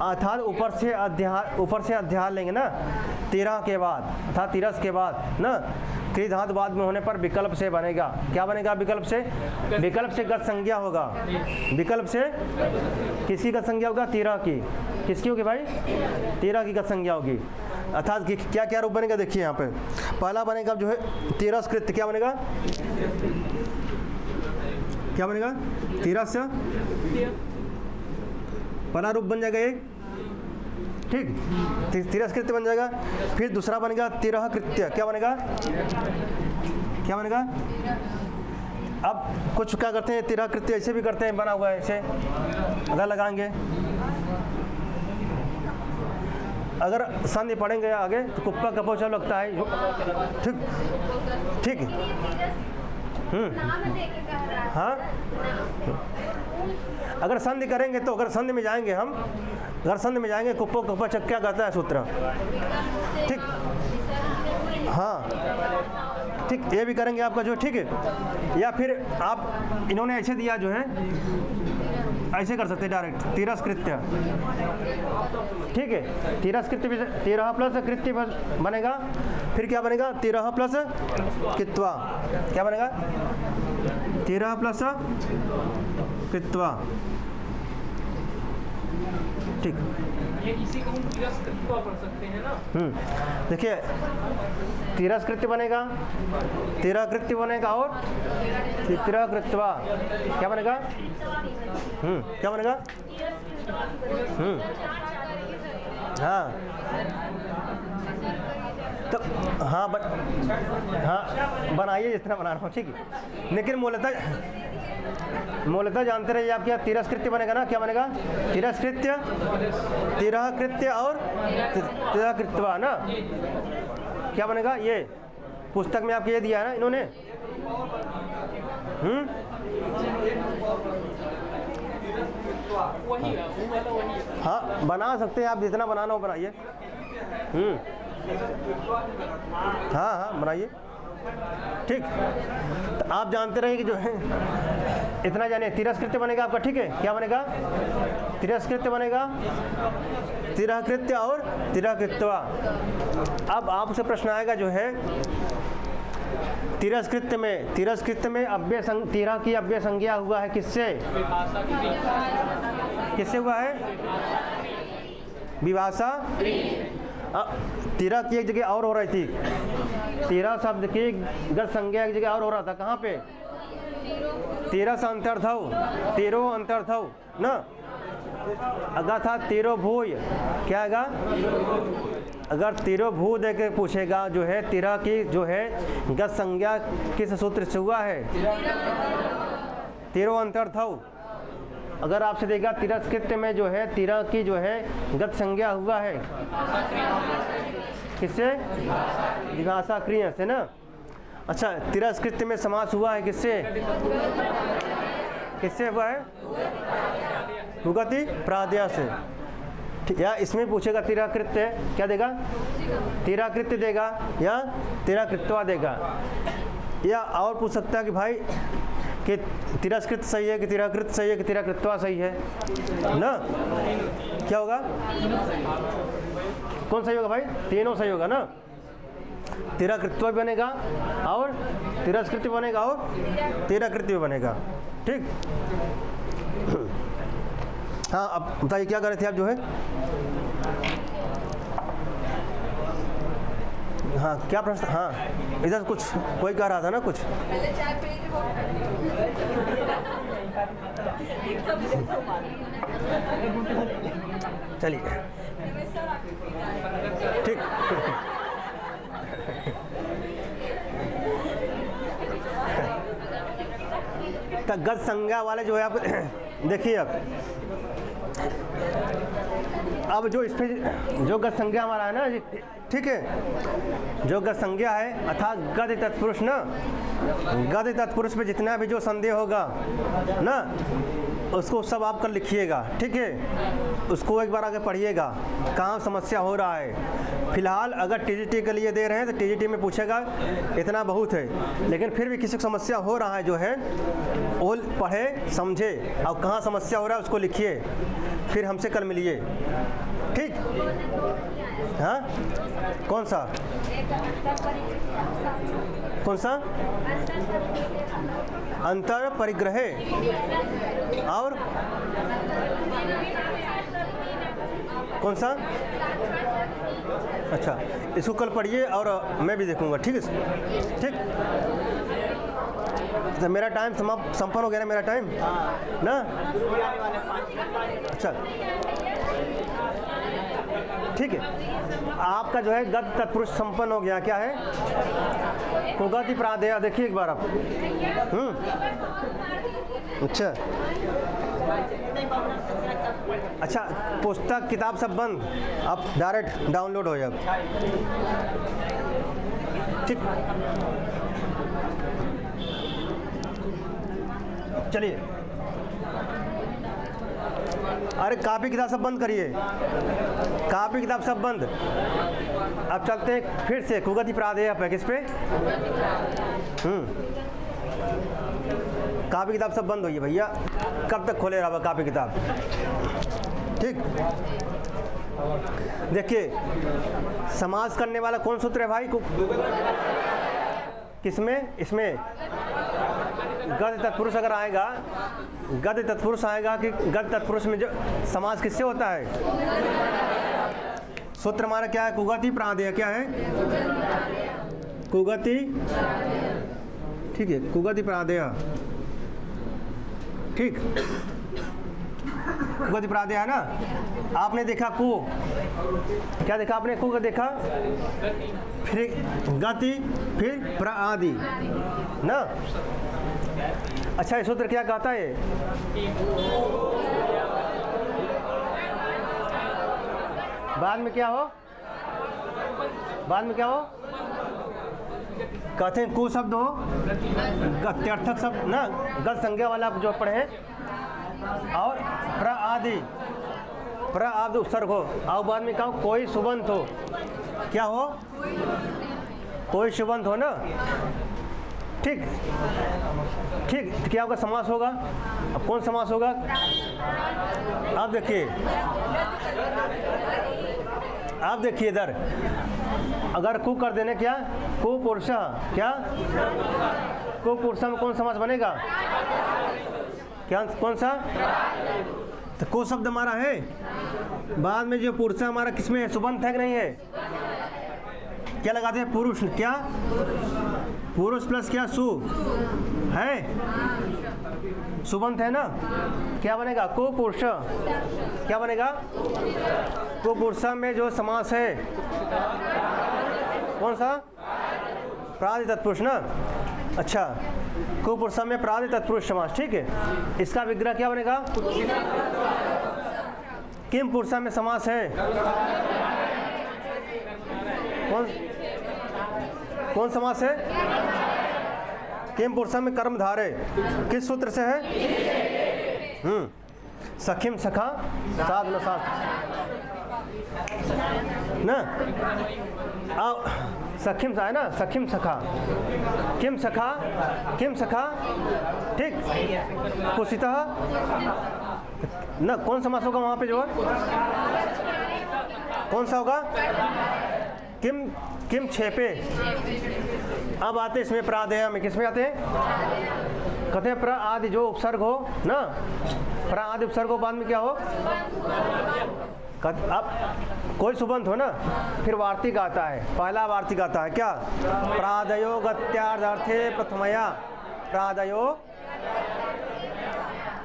अर्थात ऊपर से अध्याय लेंगे ना, तिरह के बाद, अर्थात तिरस के बाद ना, क्री धातु बाद में होने पर विकल्प से बनेगा। क्या बनेगा? विकल्प से। विकल्प से गत संज्ञा होगा। विकल्प से किसकी गत संज्ञा होगा? तिरह की। किसकी होगी भाई? तिरह की गत संज्ञा होगी। अर्थात क्या क्या रूप बनेगा? देखिए यहाँ पे पहला बनेगा जो है तिरस्कृत्य। क्या बनेगा? क्या बनेगा? तिरस पहला रूप बन जाएगा ये, ठीक। तिरस्कृत्य बन जाएगा। फिर दूसरा बनेगा तिरह कृत्य। क्या बनेगा? क्या बनेगा? अब कुछ क्या करते हैं, तिरह कृत्य ऐसे भी करते हैं, बना हुआ है ऐसे, अगर लगाएंगे, अगर संधि पढ़ेंगे आगे तो कुप्पा कपो सब लगता है, ठीक ठीक।
नाम देके कह रहा है।
हाँ, अगर संधि करेंगे तो, अगर संधि में जाएंगे हम, अगर संधि में जाएंगे कुप्पो कप्पा चक क्या कहता है सूत्र, ठीक। हाँ ठीक, ये भी करेंगे आपका जो, ठीक है। या फिर आप इन्होंने ऐसे दिया जो है, ऐसे कर सकते हैं डायरेक्ट, तिरस्कृत्य, ठीक है। तिरस्कृत्य भी, तिरह प्लस कृत्य बनेगा, फिर क्या बनेगा, तिरह प्लस कृत्वा, क्या बनेगा, तिरह प्लस कृत्वा, ठीक।
ये इसी को हम तिरस्कृत्वा पढ़ सकते हैं ना।
देखिए तिरस्कृत्य बनेगा, तिरकृत्य बनेगा और तिरकृत्वा, क्या बनेगा, क्या बनेगा, हाँ तो हाँ हाँ बनाइए जितना बना रहा हूँ, ठीक है। लेकिन मूलतः जानते रहिए आप, क्या तिरस्कृत्य बनेगा ना, क्या बनेगा, तिरस्कृत्य, तिरकृत्य और तिरकृत्वा ना, क्या बनेगा, ये पुस्तक में आपको ये दिया है ना इन्होंने।
वही है, वो वाला वही है।
हाँ बना सकते हैं आप, जितना बनाना हो बनाइए। हाँ हाँ बनाइए, ठीक। तो आप जानते रहिए कि जो है इतना जाने, तिरस्कृत्य बनेगा आपका, ठीक है। क्या बनेगा, तिरस्कृत्य बनेगा, तिरकृत्य और तिरकृत्वा। अब आपसे प्रश्न आएगा जो है, तिरस्कृत्य में अव्यय तिरह की अव्यय संज्ञा हुआ है किससे, किससे हुआ है, विभाषा। तिरह की एक जगह और हो रही थी, तिरह शब्द की गत संज्ञा एक जगह और हो रहा था, कहाँ पे, तिरह से अंतर्धव, तेरो अंतर्धव ना, अगर था तेरो भूय, क्या आएगा, अगर तेरो भू दे के पूछेगा जो है, तिरह की जो है गत संज्ञा किस सूत्र से हुआ है, तेरो अंतर्धव। अगर आपसे देगा तिरस्कृत्य में जो है तिरह की जो है गत संज्ञा हुआ है किससे, विभाषा क्रिया से ना। अच्छा, तिरस्कृत्य में समास हुआ है किससे, किससे हुआ है, भुगति प्रादया से, ठीक। या इसमें पूछेगा तिरकृत्य, क्या देगा, तिरकृत्य देगा या तिरकृत्वा देगा। या और पूछ सकता है कि भाई कि तिरस्कृत सही है कि तिरकृत सही है कि तिरकृत्वा सही है ना, क्या होगा, कौन सही होगा भाई, तीनों सही होगा ना, तिरकृत्वा भी बनेगा और तिरस्कृत्य बनेगा और तिरकृत्य भी बनेगा, ठीक। हाँ अब बताइए क्या कर रहे थे आप जो है, हाँ क्या प्रश्न, हाँ इधर कुछ कोई कह रहा था ना कुछ, चलिए ठीक। तो गत संज्ञा वाले जो है आप देखिए, अब जो इस पे जो गत संज्ञा हमारा है ना, ठीक है, जो गत संज्ञा है अर्थात गद तत्पुरुष ना, गद तत्पुरुष पे जितना भी जो संदेह होगा ना, उसको सब आप कर लिखिएगा, ठीक है। उसको एक बार आगे पढ़िएगा कहाँ समस्या हो रहा है। फिलहाल अगर टीजीटी के लिए दे रहे हैं तो टीजीटी में पूछेगा इतना बहुत है, लेकिन फिर भी किसी को समस्या हो रहा है जो है वो पढ़े समझे और कहाँ समस्या हो रहा है उसको लिखिए, फिर हमसे कल मिलिए, ठीक। हाँ कौन सा, कौन सा, अंतर परिग्रह और कौन सा, अच्छा इसको कल पढ़िए और मैं भी देखूंगा, ठीक है, ठीक। तो मेरा टाइम संपन्न हो गया ना, मेरा टाइम ना, अच्छा ठीक है, आपका जो है गत तत्पुरुष संपन्न हो गया। क्या है? कुगति प्रादेय। देखिए एक बार आप। अच्छा अच्छा, पुस्तक किताब सब बंद, अब डायरेक्ट डाउनलोड हो जाए। ठीक, चलिए। अरे कापी किताब सब बंद करिए, कापी किताब सब बंद। अब चलते हैं फिर से कुगति प्रादेय पे। किस पे? कापी किताब सब बंद हुई है भैया, कब तक खोले रहा कापी किताब? ठीक, देखिए समास करने वाला कौन सूत्र है भाई? किसमें? इसमें गद तत्पुरुष अगर आएगा, गद तत्पुरुष आएगा कि गद तत्पुरुष में जो समास किससे होता है? सूत्र हमारा क्या है? कुगति प्रादेय। क्या है? कुगति, ठीक है, कुगति प्रादेय। ठीक, कुगति प्रादेय है ना। आपने देखा कु, क्या देखा आपने? कु का देखा, फिर गति, फिर प्रादि ना। अच्छा, ये सूत्र क्या कहता है? बाद में क्या हो? बाद में क्या हो? कहते हैं कु शब्द हो, गत्यर्थक शब्द ना, गत संज्ञा वाला आप जो पढ़े हैं, और प्रादि, प्रादि उपसर्ग हो, और बाद में क्या हो? कोई सुबंत हो। क्या हो? कोई सुबंत हो ना। ठीक ठीक, तो क्या होगा? समास होगा। अब कौन समास होगा? आप देखिए, आप देखिए इधर, अगर कु कर देने, क्या? कुपुरुष। क्या? कुपुरुष में कौन समास बनेगा? क्या? कौन सा? तो को शब्द हमारा है, बाद में जो पुरुष हमारा किसमें है? सुबंत है कि नहीं है? क्या लगाते हैं? पुरुष। क्या? पुरुष प्लस क्या? सु है, सुबंत है ना। क्या बनेगा? कुपुरुष। क्या बनेगा? कुपुरुष में जो समास है कौन सा? प्रादि तत्पुरुष ना। अच्छा, कुपुरुष में प्रादि तत्पुरुष समास। ठीक है, इसका विग्रह क्या बनेगा? किम पुरुष में समास है? कौन समास है? किम पुरुष में कर्मधारय। किस सूत्र से है? सखिम सखा साधन साथ ना। अब सखिम सा है ना, सखिम सखा, किम सखा, किम सखा। ठीक, कुसितः ना। कौन समास होगा वहाँ पे जो है? कौन सा होगा? किम, किम छेपे। अब आते इसमें प्रादेय में, किसमें आते हैं? कहते हैं प्रादि जो उपसर्ग हो ना, प्रादि उपसर्ग हो, बाद में क्या हो? अब कोई सुबंत हो ना, फिर वार्तिक आता है, पहला वार्तिक आता है। क्या? प्रादयो गत्यार्थे प्रथमया। प्रादयो,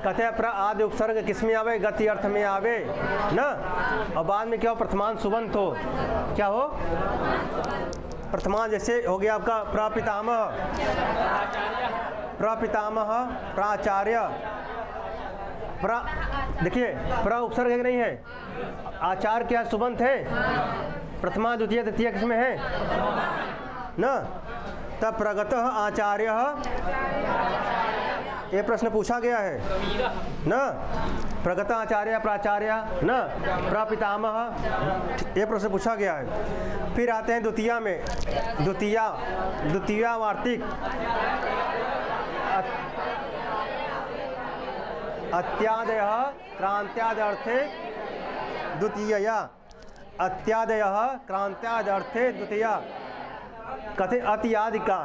कहते हैं प्रादि उपसर्ग किसमें आवे? गति अर्थ में आवे ना। और बाद में क्या हो? प्रथमांत सुबंत हो। क्या हो? प्रथमांत जैसे हो गया आपका प्रपितामह, प्रपितामह, प्राचार्य। देखिए, प्र उपसर्ग है कि नहीं है? आचार्य क्या सुबंत है? प्रथमा द्वितीय तृतीय किसमें है ना। तब प्रगतः आचार्य, ये प्रश्न पूछा गया है ना। प्रगत आचार्य, प्राचार्य ना, प्रपितामह, ये प्रश्न पूछा गया है। फिर आते हैं द्वितीया में, द्वितीया वार्तिक, अत्यादय क्रांत्यादर्थे द्वितीया, अत्यादय क्रांत्यादर्थे द्वितीया। कहते अतियादि का,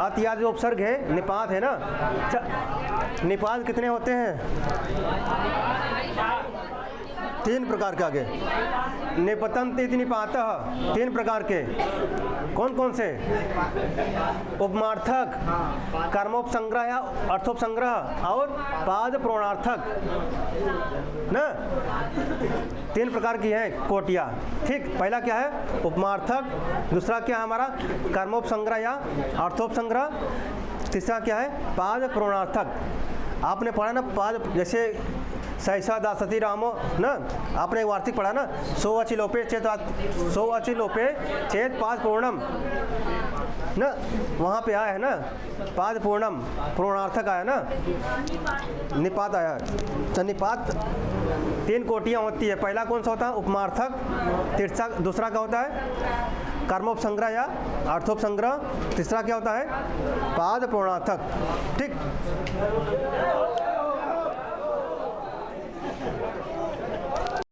अतियादि जो उपसर्ग है, निपात है ना। निपात कितने होते हैं? तीन प्रकार के आगे निपतंत इति निपातः, तीन प्रकार के कौन कौन से? उपमार्थक, कर्मोपसंग्रह या अर्थोपसंग्रह और पाद प्रोणार्थक ना, तीन प्रकार की है कोटियाँ। ठीक, पहला क्या है? उपमार्थक, दूसरा क्या है हमारा? कर्मोपसंग्रह या अर्थोपसंग्रह, तीसरा क्या है? पाद प्रोणार्थक। आपने पढ़ा ना पाद, जैसे सहसा दासती रामो ना, आपने एक वार्तिक पढ़ा ना, सो अचिलोपे चेत पाद पूर्णम ना, वहाँ पे आया है ना पाद पूर्णम, पूर्णार्थक आया ना, निपात आया। तो निपात तीन कोटियाँ होती है। पहला कौन सा होता है? उपमार्थक, दूसरा क्या होता है? कर्मोपसंग्रह या अर्थोपसंग्रह, तीसरा क्या होता है? पाद पूर्णार्थक। ठीक,